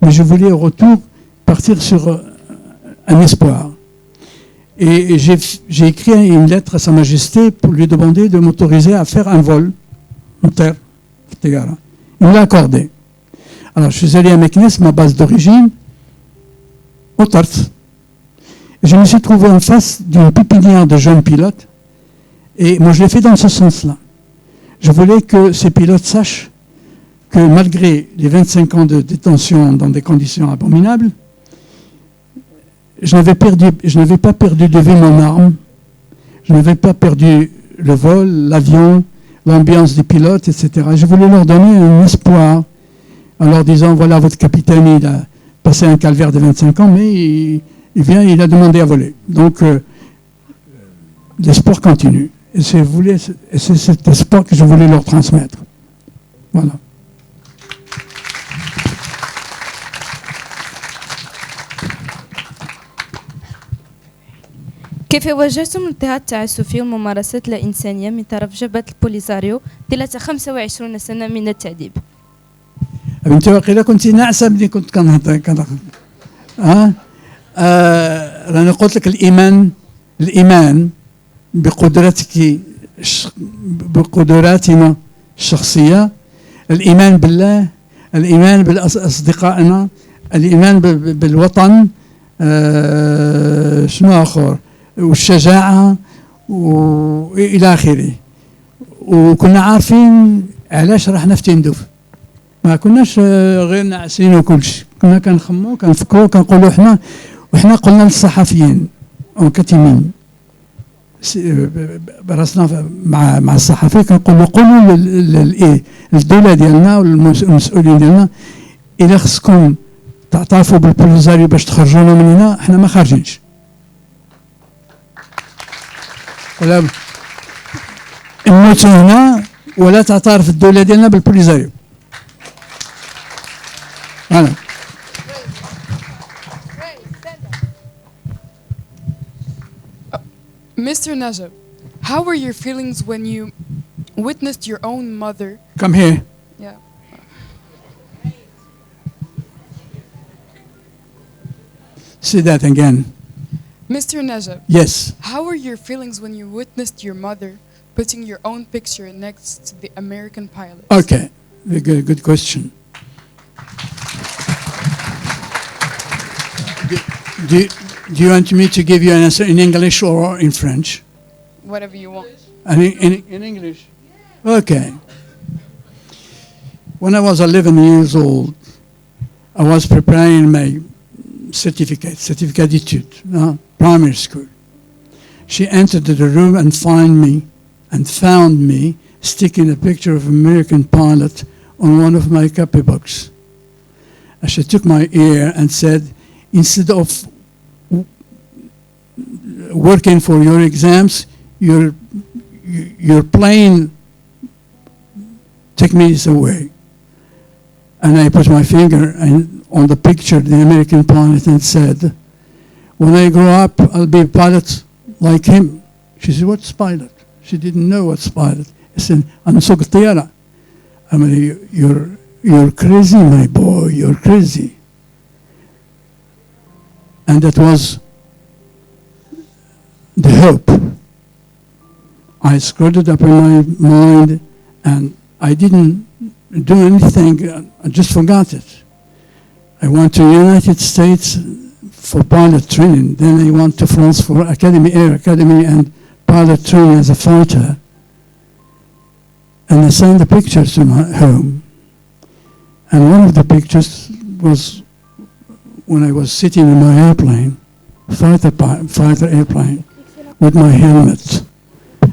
Mais je voulais au retour partir sur un espoir. Et j'ai écrit une lettre à Sa Majesté pour lui demander de m'autoriser à faire un vol en terre. Il me l'a accordé. Alors je suis allé à Meknes, ma base d'origine, au Tarse. Je me suis trouvé en face d'une pépinière de jeunes pilotes et moi je l'ai fait dans ce sens-là. Je voulais que ces pilotes sachent que malgré les 25 ans de détention dans des conditions abominables, je n'avais pas perdu de vue mon arme, je n'avais pas perdu le vol, l'avion, l'ambiance des pilotes, etc. Je voulais leur donner un espoir en leur disant, voilà, votre capitaine, il a passé un calvaire de 25 ans, mais il a demandé à voler. Donc, l'espoir continue. Et c'est cet espoir que je voulais leur transmettre. Voilà. كيف واجهتم الاضطهاد التعسفي والممارسات الإنسانية من طرف جبهة البوليساريو طيلة 25 سنة من التعذيب؟ انت واقيلا كنت ناعسه ملي كنت كنهضر رانا قلت لك الايمان بقدراتنا الشخصيه، الايمان بالله، الايمان باصدقائنا، الايمان بالوطن، شنو اخر، والشجاعه والى اخره. وكنا عارفين علاش راح نفتندف، ما كناش غير ناعسين وكلشي، كنا كنخمو كنفكروا كنقولوا وحنا قلنا للصحفيين وكاتمين براسنا مع الصحفيين كنقولوا قولوا للدوله ديالنا والمسؤولين ديالنا الا خصكم تعترفوا بالبوليساريو باش تخرجونا من هنا، حنا ما خارجينش. ولا نموتوا هنا ولا تعترف الدوله ديالنا بالبوليساريو. Voilà. Mr. Najib, How were your feelings when you witnessed your own mother? Come here. Yeah. Say that again. Mr. Najab, Yes. how were your feelings when you witnessed your mother putting your own picture next to the American pilot? Okay. Very good question. Do you want me to give you an answer in English or in French? Whatever you want. In English? Okay. When I was 11 years old, I was preparing my certificate d'études, primary school. She entered the room and found me sticking a picture of an American pilot on one of my copybooks. And she took my ear and said, instead of working for your exams, you're playing, take me this away. And I put my finger on the picture, the American pilot, and said, when I grow up, I'll be a pilot like him. She said, what's pilot? She didn't know what's pilot. I said, I'm so tiara. I mean, you're crazy, my boy, you're crazy. And that was the hope. I screwed it up in my mind, and I didn't do anything. I just forgot it. I went to the United States for pilot training. Then I went to France for Air Academy and pilot training as a fighter. And I sent the pictures to my home. And one of the pictures was when I was sitting in my airplane, fighter airplane, with my helmet.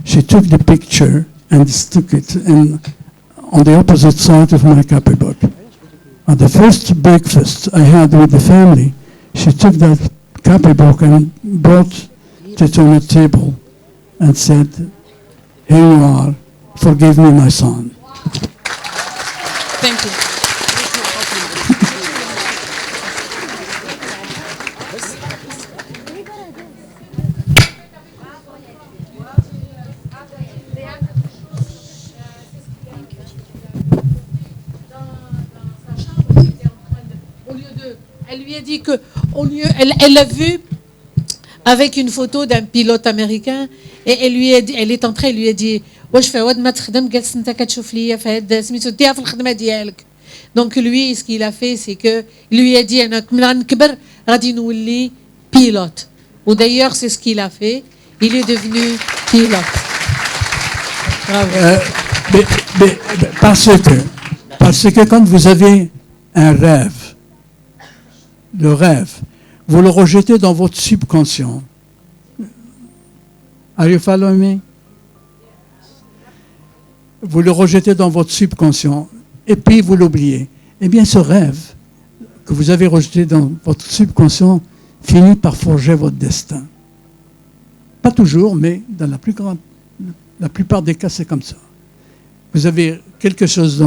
She took the picture and stuck it on the opposite side of my copybook. At the first breakfast I had with the family, she took that copybook and brought it on the table and said, here you are, forgive me, my son. Thank you. Elle lui a dit que, elle l'a vu avec une photo d'un pilote américain et elle est entrée, elle lui a dit واش في عوض ما تخدم جالس انت كتشوف ليا في هاد سميتو ديها في الخدمه ديالك. Donc lui ce qu'il a fait c'est que il lui a dit انا ملي نكبر غادي نولي pilote. Ou d'ailleurs c'est ce qu'il a fait, il est devenu pilote. Bravo. Parce que quand vous avez un rêve, le rêve, vous le rejetez dans votre subconscient. Are you following me? Vous le rejetez dans votre subconscient et puis vous l'oubliez. Eh bien, ce rêve que vous avez rejeté dans votre subconscient finit par forger votre destin. Pas toujours, mais dans la plupart des cas, c'est comme ça. Vous avez quelque chose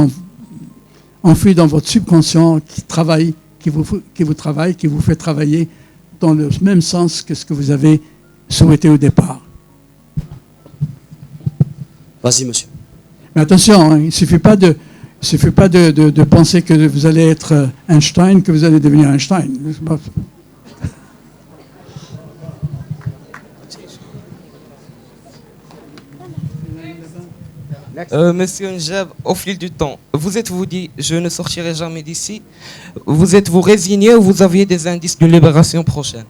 enfoui dans votre subconscient qui vous fait travailler dans le même sens que ce que vous avez souhaité au départ. Vas-y, monsieur. Mais attention, hein, il ne suffit pas de penser que vous allez être Einstein, que vous allez devenir Einstein. Monsieur Njab, au fil du temps, vous dit, je ne sortirai jamais d'ici. Vous résigné ou vous aviez des indices de libération prochaine?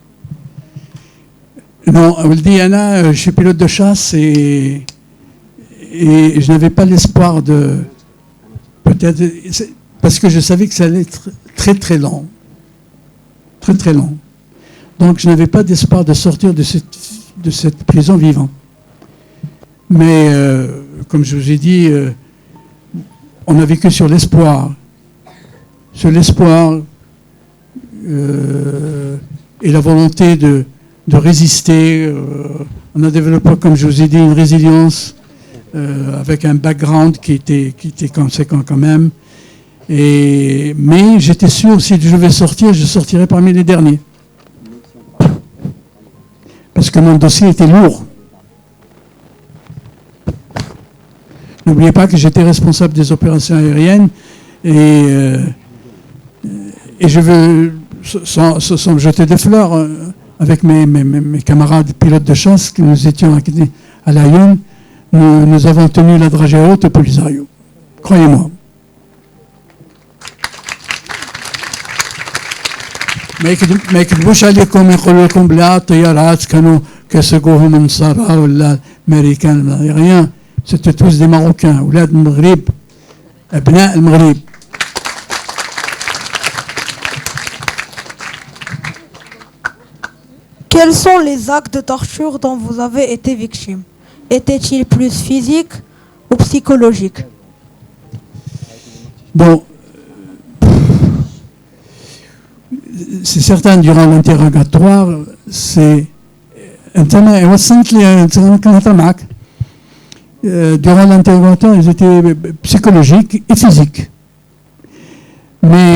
Non, Diana, je suis pilote de chasse et je n'avais pas l'espoir de... Peut-être... Parce que je savais que ça allait être très très long. Très très long. Donc je n'avais pas d'espoir de sortir de cette prison vivant. Mais comme je vous ai dit, on a vécu sur l'espoir. Sur l'espoir et la volonté de résister. On a développé, comme je vous ai dit, une résilience avec un background qui était conséquent quand même. Mais j'étais sûr, si je vais sortir, je sortirai parmi les derniers. Parce que mon dossier était lourd. N'oubliez pas que j'étais responsable des opérations aériennes et je veux, sans me jeter des fleurs, avec mes camarades pilotes de chasse, que nous étions à Lyon, nous avons tenu la dragée haute au Polisario. Croyez-moi. ما يكذبوش عليكم يقولوا لكم بلا الطيارات كانوا كيسوقوهم من النصارى ولا الامريكان rien. C'était tous des Marocains, أولاد المغرب، أبناء المغرب. Quels sont les actes de torture dont vous avez été victime? Étaient-ils plus physiques ou psychologiques? Bon, c'est certain, durant l'interrogatoire, c'est... Durant l'interrogatoire, ils étaient psychologiques et physiques. Mais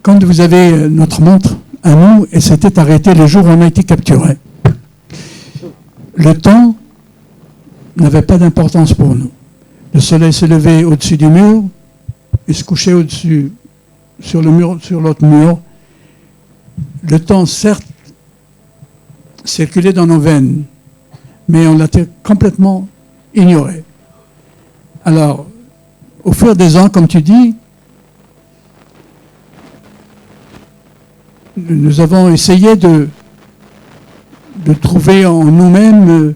quand vous avez notre montre à nous, et s'était arrêté le jour où on a été capturé. Le temps n'avait pas d'importance pour nous. Le soleil se levait au-dessus du mur, il se couchait au-dessus, sur le mur, sur l'autre mur. Le temps, certes, circulait dans nos veines, mais on l'a complètement ignoré. Alors, au fur des ans, comme tu dis, nous avons essayé de trouver en nous-mêmes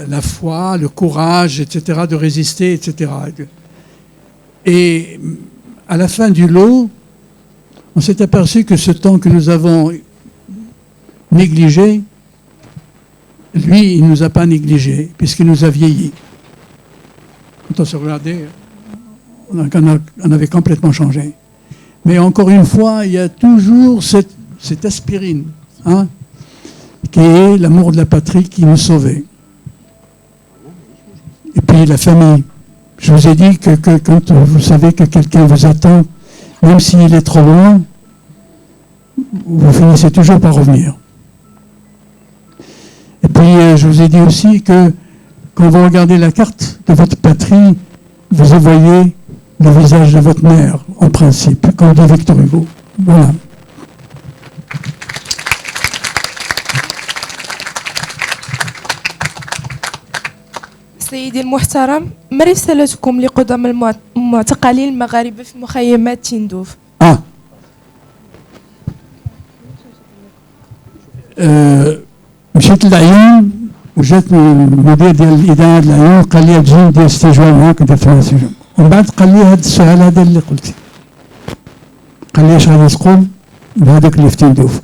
la foi, le courage, etc., de résister, etc. Et à la fin du lot, on s'est aperçu que ce temps que nous avons négligé, lui, il ne nous a pas négligé, puisqu'il nous a vieilli. Quand on se regardait, on avait complètement changé. Mais encore une fois, il y a toujours cette aspirine, hein, qui est l'amour de la patrie qui nous sauvait. Et puis la famille. Je vous ai dit que quand vous savez que quelqu'un vous attend, même s'il est trop loin, vous finissez toujours par revenir. Et puis je vous ai dit aussi que quand vous regardez la carte de votre patrie, vous y voyez le visage de votre mère, en principe, comme dit Victor Hugo. Voilà. سيدي المحترم، ما رسالتكم لقدام المعتقلين المغاربة في مخيمات تندوف؟ مشيت للعيون وجات المدير ديال الإدارة ديال العيون قال لي تجي ندير استجواب معاك ندير في الاستجواب. ومن بعد قال لي هذا السؤال هذا اللي قلتي. قال لي اش غادي تقول بهذاك اللي في تندوف؟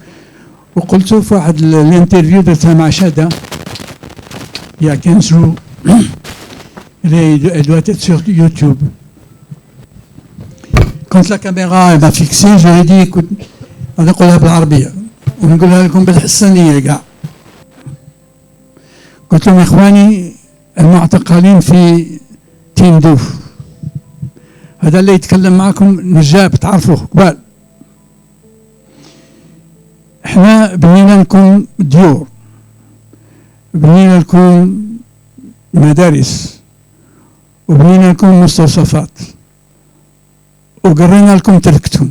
وقلت في واحد الانترفيو درتها مع شادة il y a 15 jours. Elle doit être sur YouTube. Quand la caméra m'a fixé, je lui ai dit écoute, on va نقولها بالعربية ونقولها لكم بالحسانية كاع. قلت لهم يا اخواني المعتقلين في تندوف هذا اللي يتكلم معكم نجاب تعرفوه قبال. احنا بنينا لكم ديور، بنينا لكم مدارس، وبنينا لكم مستوصفات، وقرينا لكم تركتهم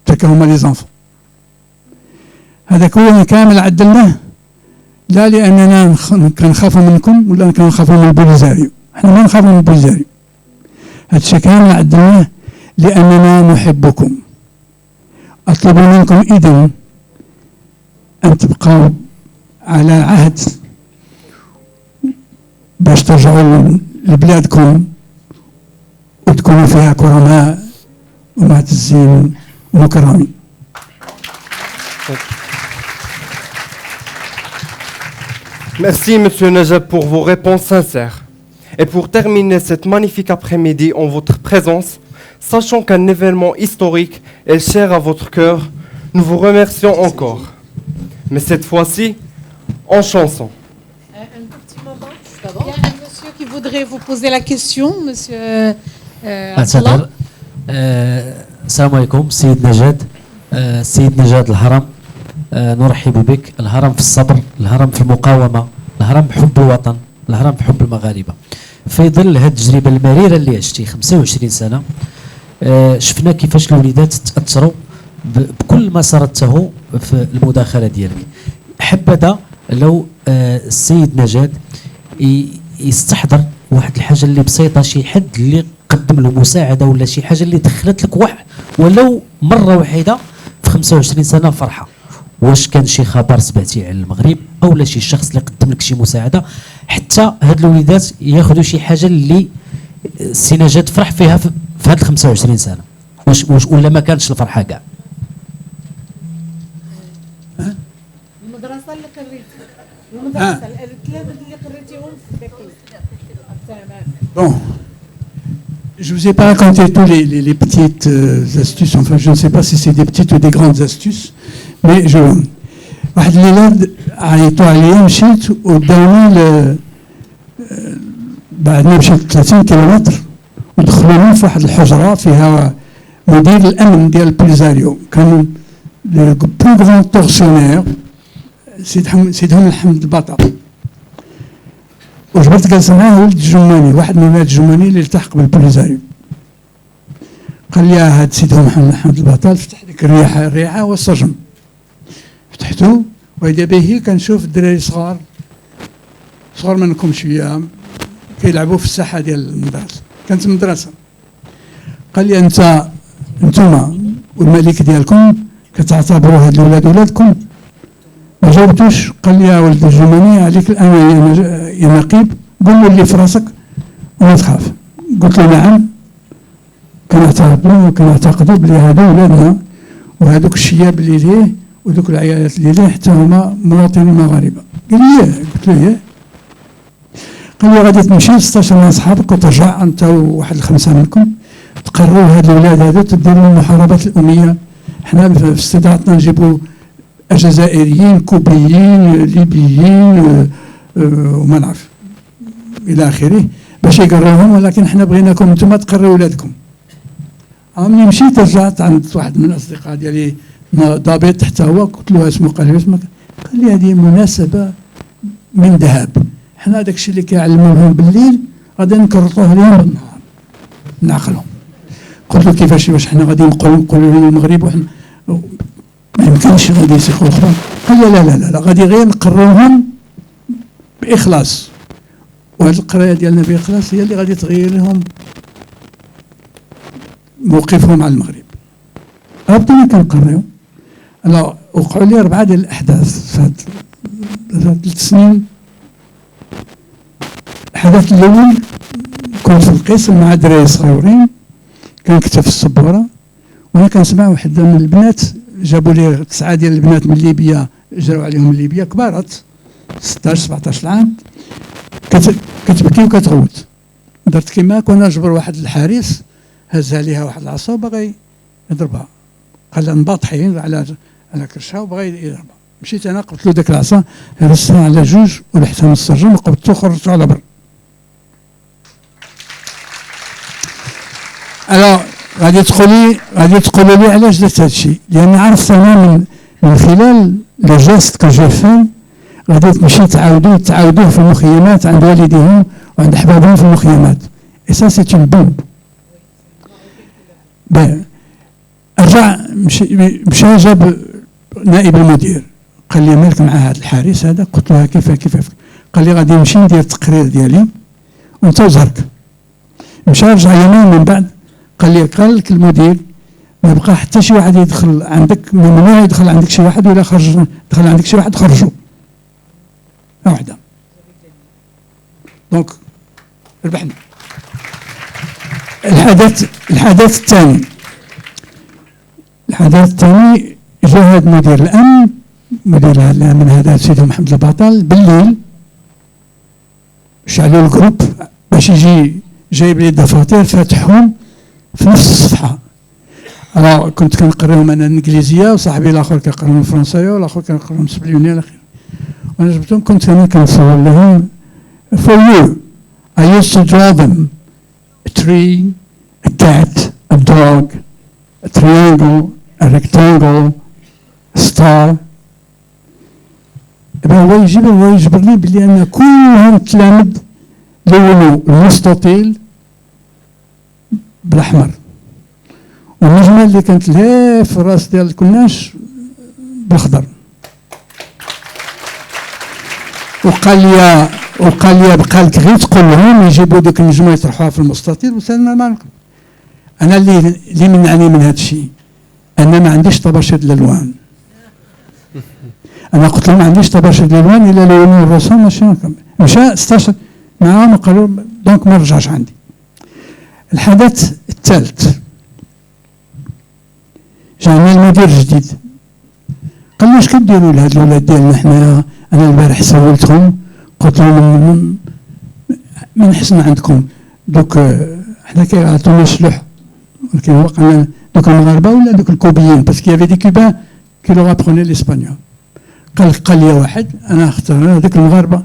تلك هما لي زانفون. هذا كله كامل عدلناه لا لأننا كنخافوا منكم ولا كنخافوا من البوليزاريو، احنا ما نخافوا من البوليزاريو. هذا الشيء كامل عدلناه لأننا نحبكم. أطلب منكم إذن أن تبقوا على عهد باش ترجعوا لبلادكم وتكونوا فيها كرماء ومعتزين ومكرمين. Merci, Monsieur Najab, pour vos réponses sincères. Et pour terminer cette magnifique après-midi en votre présence, sachant qu'un événement historique est cher à votre cœur, nous vous remercions encore. Mais cette fois-ci, en chanson. Un petit moment. Il y a un monsieur qui voudrait vous poser la question, monsieur السلام عليكم سيد نجاد. سيد نجاد الحرم نرحب بك. الهرم في الصبر، الهرم في المقاومة، الهرم بحب الوطن، الهرم بحب المغاربة. في ظل هذه التجربة المريرة اللي عشتي 25 سنة، شفنا كيفاش الوليدات تأثروا بكل ما سردته في المداخلة ديالك. حبذا لو السيد نجاد يستحضر واحد الحاجة اللي بسيطة، شي حد اللي قدم له مساعدة ولا شي حاجة اللي دخلت لك واحد ولو مرة واحدة في 25 سنة فرحة. واش كان شي خبر سمعتي على المغرب او لا شي شخص اللي قدم لك شي مساعده، حتى هاد الوليدات ياخذوا شي حاجه اللي السي نجاد فرح فيها في هاد 25 سنه؟ واش ولا ما كانتش الفرحه كاع؟ المدرسه اللي قريتي، المدرسه الثلاثه اللي قريتيهم في بكيس. Bon, je ne vous ai pas raconté tous les petites astuces, enfin je ne sais pas si c'est des petites ou des grandes astuces, mais واحد الليلة عيطوا عليا مشيت وداوني بعد ما مشيت 30 كيلومتر ودخلوني في واحد الحجرة فيها مدير الأمن ديال البوليزاريو، كان لو بلو غران تورسيونير سيدهم محمد البطل، وجبرت جالس معاه ولد الجماني، واحد من ولاد الجماني اللي التحق بالبوليزاريو. قال لي هاد سيدهم محمد البطل فتح لك الريحة والسجن. فتحته وإذا به كنشوف الدراري صغار منكم شوية كيلعبوا في الساحة ديال المدرسة، كانت مدرسة. قال لي انتوما والملك ديالكم كتعتبروا هاد الولاد ولادكم؟ ما جاوبتوش. قال لي يا ولد الجماني عليك الأمان يا نقيب، قول له اللي في راسك وما تخاف. قلت له نعم، كنعتقدوا بلي هادو ولادنا وهادوك الشياب اللي ليه ودوك العيالات اللي ليه حتى هما مواطنين مغاربه. قال لي قلت له ايه. قال لي غادي تمشي 16 من اصحابك وترجع انت وواحد الخمسه منكم تقرروا هاد الولاد هادو تديروا المحاربات الاميه. حنا في استطاعتنا نجيبوا جزائريين، كوبيين، ليبيين وما نعرف الى اخره باش يقروهم، ولكن حنا بغيناكم انتم تقرروا ولادكم. ملي مشيت رجعت عند واحد من الاصدقاء ديالي ضابط حتى هو، قلت له اسمه، قال لي اسمك؟ قال لي هذه مناسبه من ذهب، حنا داك الشيء اللي كيعلموهم بالليل غادي نكرطوه لهم بالنهار نعقلهم. قلت له كيفاش؟ واش حنا غادي نقولوا لهم المغرب وحنا ما يمكنش غادي يسيقوا الاخرى؟ قال لي لا غادي غير نقروهم باخلاص، وهذه القرايه ديالنا باخلاص هي اللي غادي تغير لهم موقفهم على المغرب. بدينا كنقريو. وقعوا لي 4 ديال الاحداث في هاد 3 سنين. الحدث الاول كنت في القسم مع دراري صغيورين، كنكتب في السبوره وانا كنسمع واحد من البنات، جابوا لي 9 ديال البنات من ليبيا، جراو عليهم من ليبيا كبارات 16 17 عام، كتبكي وكتغوت. درت كيما وانا نجبر واحد الحارس، هز عليها واحد العصا وبغى يضربها، قال لها نباطحين على كرشها وبغى يضربها. مشيت انا قبت له ديك العصا، هرستها على 2 ولحتها من السجن وقبضته وخرجته على بر. غادي تقولوا لي علاش درت هذا الشيء؟ لان عرفت انا من خلال لو جيست كو جو في غادي تمشي تعاودوه في المخيمات عند والديهم وعند احبابهم في المخيمات. اي سا سي اون بومب. رجع مشى جاب نائب المدير، قال لي مالك مع هذا الحارس هذا؟ قلت له كيف قال لي غادي نمشي ندير التقرير ديالي وانت وزهرك. مشى رجع يومين من بعد قال لك المدير ما بقى حتى شي واحد يدخل عندك، ممنوع يدخل عندك شي واحد، ولا دخل عندك شي واحد خرجوا واحده. دونك ربحنا. الحدث الثاني جا هذا مدير الامن هذا سيدي محمد البطل بالليل، شعلوا الجروب باش يجي جايب لي الدفاتر فاتحهم في نفس الصفحه. كنت كنقريهم انا الانجليزيه وصاحبي الاخر كيقريهم الفرنسيه والاخر كيقريهم السبليونيه الى اخره. وانا جبتهم كنت انا كنصور لهم for you I used to draw them a tree, a cat, a dog, a triangle, a rectangle, a star, هو يجبر لي بلي أن كلهم تلامد لونوا المستطيل بالأحمر، والنجمة اللي كانت لها في الراس ديال الكناش بالخضر. وقال لي بقى لك غير تقول لهم يجيبوا ديك النجمة يطرحوها في المستطيل وسالنا معكم. أنا اللي منعني من هذا الشيء أنا ما عنديش طباشير الألوان. أنا قلت لهم ما عنديش طباشير الألوان إلا لونوا الرسوم مشى استشهد معاهم وقالوا دونك ما رجعش عندي. الحدث الثالث جانا المدير الجديد قال لي اش كديروا لهاد الولاد ديالنا حنايا؟ انا البارح سولتهم قلت لهم من حسن عندكم دوك حنا كيعطونا الشلوح، ولكن هو قالنا دوك المغاربه ولا دوك الكوبيين باسكو يافي دي كوبان كي لو ابخوني لاسبانيول. قال لي واحد انا اختار هذوك المغاربه.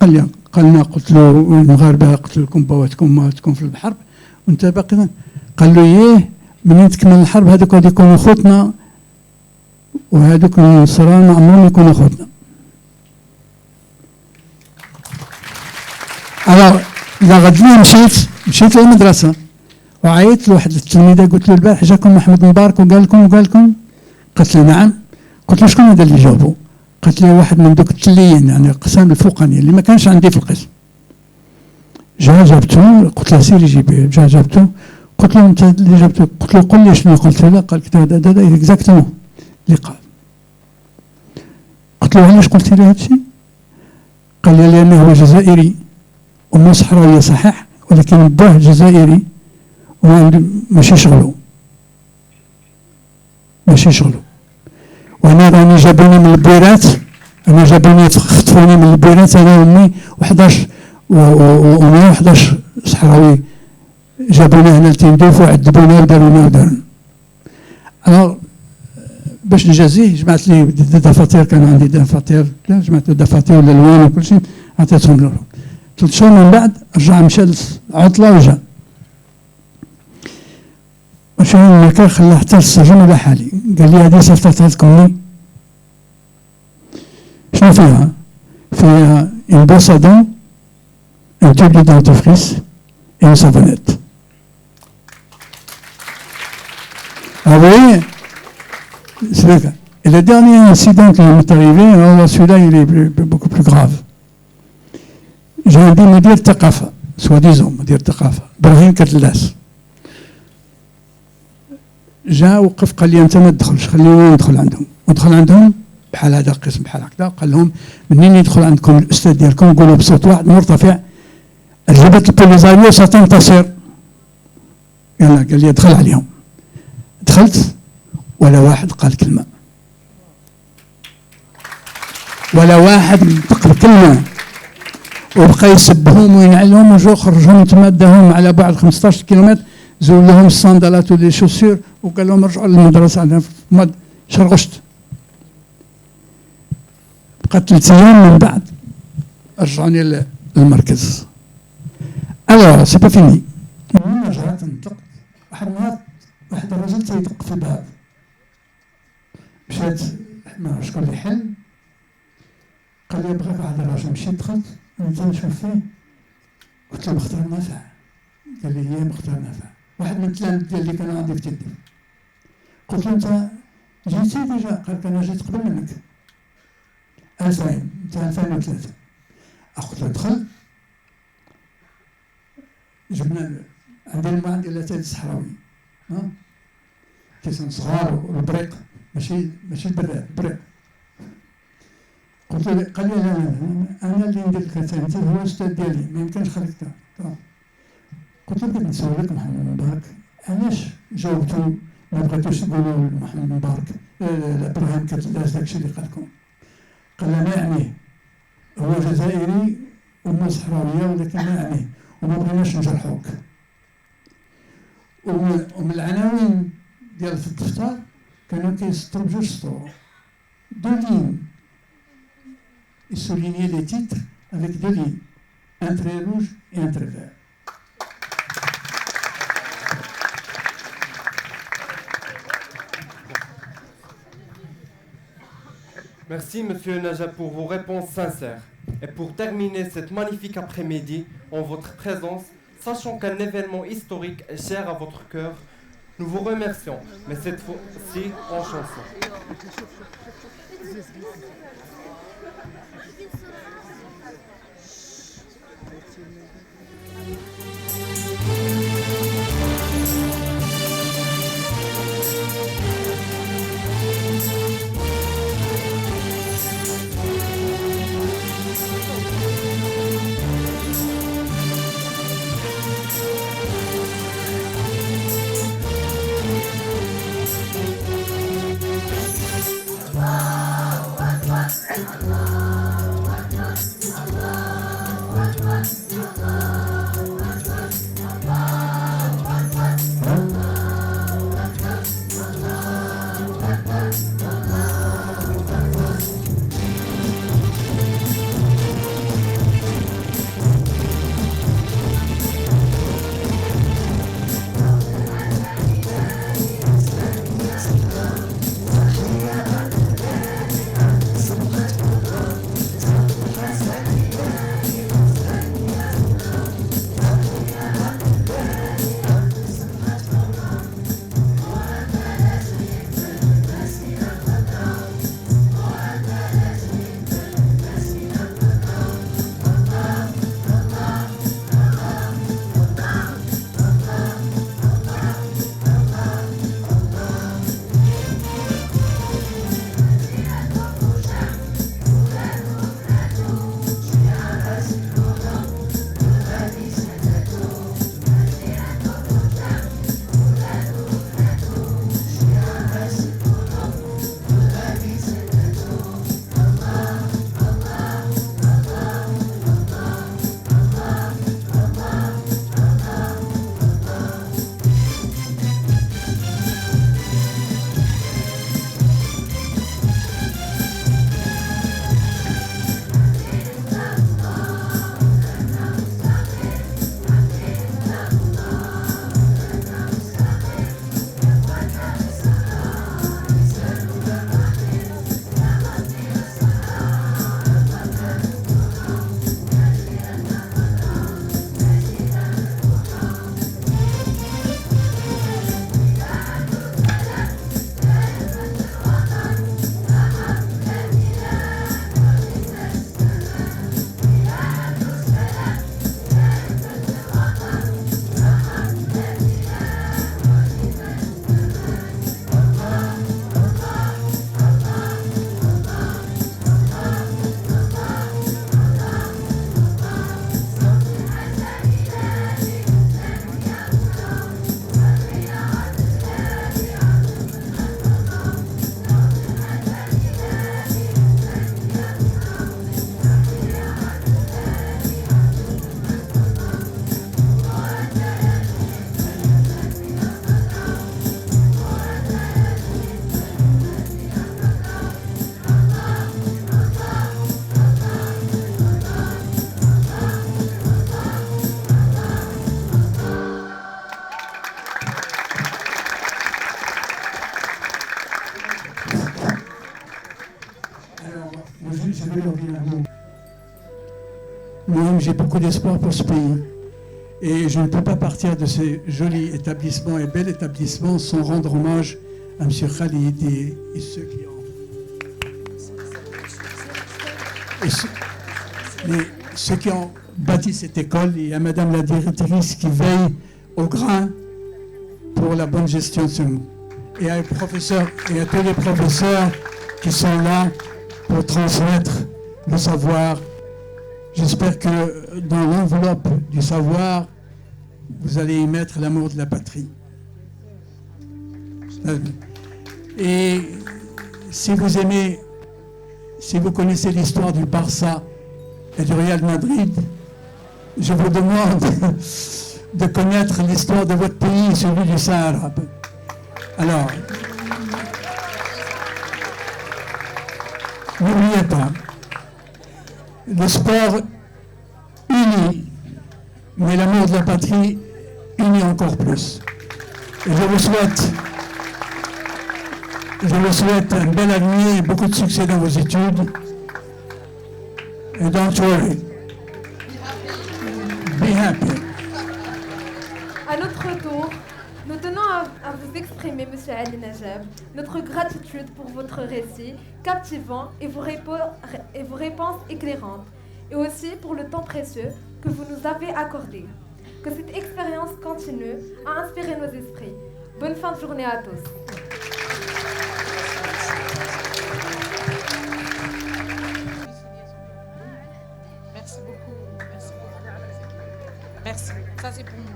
قال لنا قلت له المغاربه قلت لكم بواتكم مواتكم في الحرب وانت باقي. قال له ايه منين تكمل الحرب هذوك غادي يكونوا خوتنا وهذوك النصارى ما عمرهم يكونوا خوتنا. انا اذا غادي مشيت للمدرسه وعيطت لواحد التلميذه قلت له البارح جاكم محمد مبارك وقال لكم قالت لي نعم. قلت له شكون هذا اللي جاوبوا؟ قالت لي واحد من دوك التليين يعني القسام الفوقاني اللي ما كانش عندي في القسم. جابته قلت له سيري جيبيه. جابته قلت له انت اللي جابته؟ قلت له قل لي شنو قلت له. قال لك هذا اكزاكتومون اللي قال. قلت له علاش قلت لي هذا الشيء؟ قال لي لانه هو جزائري ومو صحراوي صحيح ولكن باه جزائري ماشي شغله وانا راني جابوني من البويرات، خطفوني من البويرات انا وامي و11 و111 صحراوي جابونا هنا لتندوف وعذبونا ودارونا انا باش نجازيه جمعت لي دفاتير، كانوا عندي دفاتير جمعت دفاتير والالوان وكل شيء عطيتهم له. 3 شهور من بعد رجع مشى العطله ورجع مشى المكان خلاه حتى السجن ولا حالي. قال لي هذه صيفطتها لكم شنو فيها؟ فيها ان بوسادون ان تيوب دو دانتيفريس et une savonnette. Ah oui, c'est vrai. Et le dernier incident qui m'est arrivé, alors celui-là il est beaucoup plus grave. J'ai un مدير ثقافة soi-disant مدير ثقافة إبراهيم كتلاس جاء وقف قال لي انت ما تدخلش خليني ندخل عندهم. ودخل عندهم بحال هذا القسم بحال هكذا قال لهم منين يدخل عندكم الاستاذ ديالكم قولوا بصوت واحد مرتفع الجبهة البوليزاريو ستنتصر. يلا قال لي ادخل عليهم. دخلت ولا واحد قال كلمة ولا واحد نطق بكلمة وبقى يسبهم وينعلهم وجو خرجهم تما داهم على بعد 15 كيلومتر زول لهم الصندالات ولي شوسير وقال لهم رجعوا للمدرسة عندنا في مد شرغشت. بقى 3 أيام من بعد رجعوني للمركز. الوغ سي با فيني. رجعت نطلق واحد النهار واحد الرجل تيدق في الباب مشات ما شكون اللي حل قال لي بغاك واحد الراجل. مشيت دخلت انت نشوف فيه قلت له مختار نافع. قال لي هي مختار نافع واحد من التلاميذ ديال اللي كانوا عندي في تندي. قلت له انت جيتي ديجا؟ قال لك انا جيت قبل منك 2000 انت 2003. قلت له دخل جبنا عندي الماء ديال الاتاي الصحراوي كيسان صغار والبريق ماشي البراد البريق. قلت له قال لي لا انا اللي ندير لك انت هو الاستاذ ديالي ما يمكنش خليك. قلت له بغيت نسولك محمد مبارك علاش جاوبتوا ما بغيتوش تقولوا محمد مبارك ابراهيم كتلاس داكشي اللي قال لكم؟ قال لا ما يعنيه هو جزائري وما صحراويه ولكن ما يعنيه وما بغيناش نجرحوك. ومن العناوين ديال في الدفتر كانوا كيسطروا بجوج سطور دو لين يسوليني لي تيتر افيك دو لين ان تري روج اي ان تري فير. Merci, Monsieur Najab, pour vos réponses sincères. Et pour terminer cette magnifique après-midi, en votre présence, sachant qu'un événement historique est cher à votre cœur, nous vous remercions, mais cette fois-ci en chanson. Moi-même, j'ai beaucoup d'espoir pour ce pays. Et je ne peux pas partir de ce joli établissement et bel établissement sans rendre hommage à M. Khalid et ceux qui ont bâti cette école, et à Madame la directrice qui veille au grain pour la bonne gestion de ce monde. Et à professeurs et à tous les professeurs qui sont là pour transmettre le savoir. J'espère que dans l'enveloppe du savoir, vous allez y mettre l'amour de la patrie. Et si vous aimez, si vous connaissez l'histoire du Barça et du Real Madrid, je vous demande de connaître l'histoire de votre pays, celui du Sahara. Alors, n'oubliez pas, le sport unit, mais l'amour de la patrie unit encore plus. Et je vous souhaite Je vous souhaite un bel avenir et beaucoup de succès dans vos études. Et don't worry. Be happy. À notre tour, nous tenons à vous exprimer, Monsieur Ali Najab, notre gratitude pour votre récit captivant et vos réponses éclairantes, et aussi pour le temps précieux que vous nous avez accordé. Que cette expérience continue à inspirer nos esprits. Bonne fin de journée à tous. Merci beaucoup. Merci beaucoup. Merci. Ça, c'est pour moi.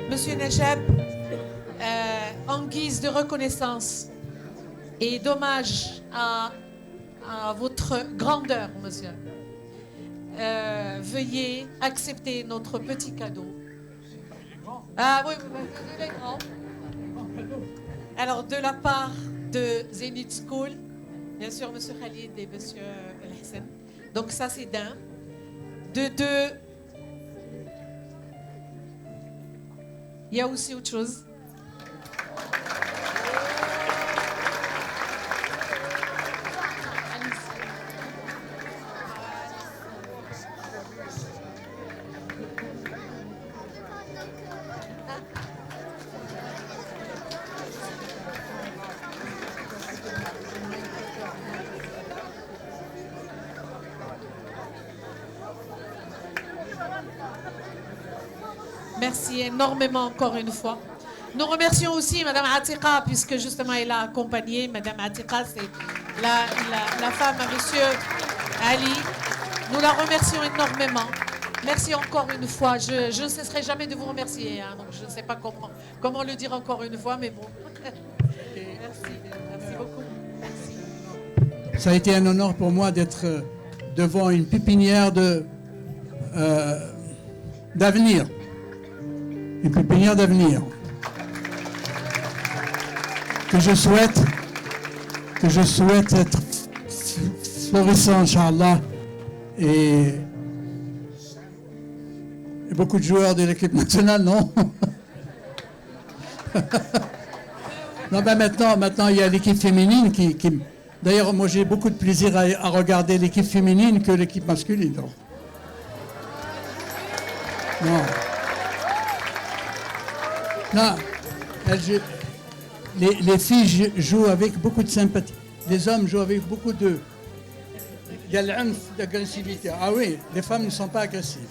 Monsieur Najab, en guise de reconnaissance et d'hommage à votre grandeur, monsieur, veuillez accepter notre petit cadeau. Ah oui, il est grand. Alors, de la part de Zenith School, bien sûr, monsieur Khalid et monsieur El Hassan. Donc, ça, c'est d'un. De deux. Il y a aussi autre chose. Merci énormément encore une fois. Nous remercions aussi Madame Atiqa, puisque justement elle a accompagné. Madame Atiqa, c'est la femme à Monsieur Ali. Nous la remercions énormément. Merci encore une fois. Je ne cesserai jamais de vous remercier. Hein, donc je ne sais pas comment le dire encore une fois, mais bon. Merci beaucoup. Merci. Ça a été un honneur pour moi d'être devant une pépinière d'avenir. Une pépinière d'avenir que je souhaite être florissant, Inch'Allah, et beaucoup de joueurs de l'équipe nationale, non? Non, ben maintenant il y a l'équipe féminine qui... D'ailleurs, moi j'ai beaucoup de plaisir à regarder l'équipe féminine que l'équipe masculine. Non. Non, les filles jouent avec beaucoup de sympathie. Les hommes jouent avec beaucoup de... Il y a l'agressivité. Ah oui, les femmes ne sont pas agressives.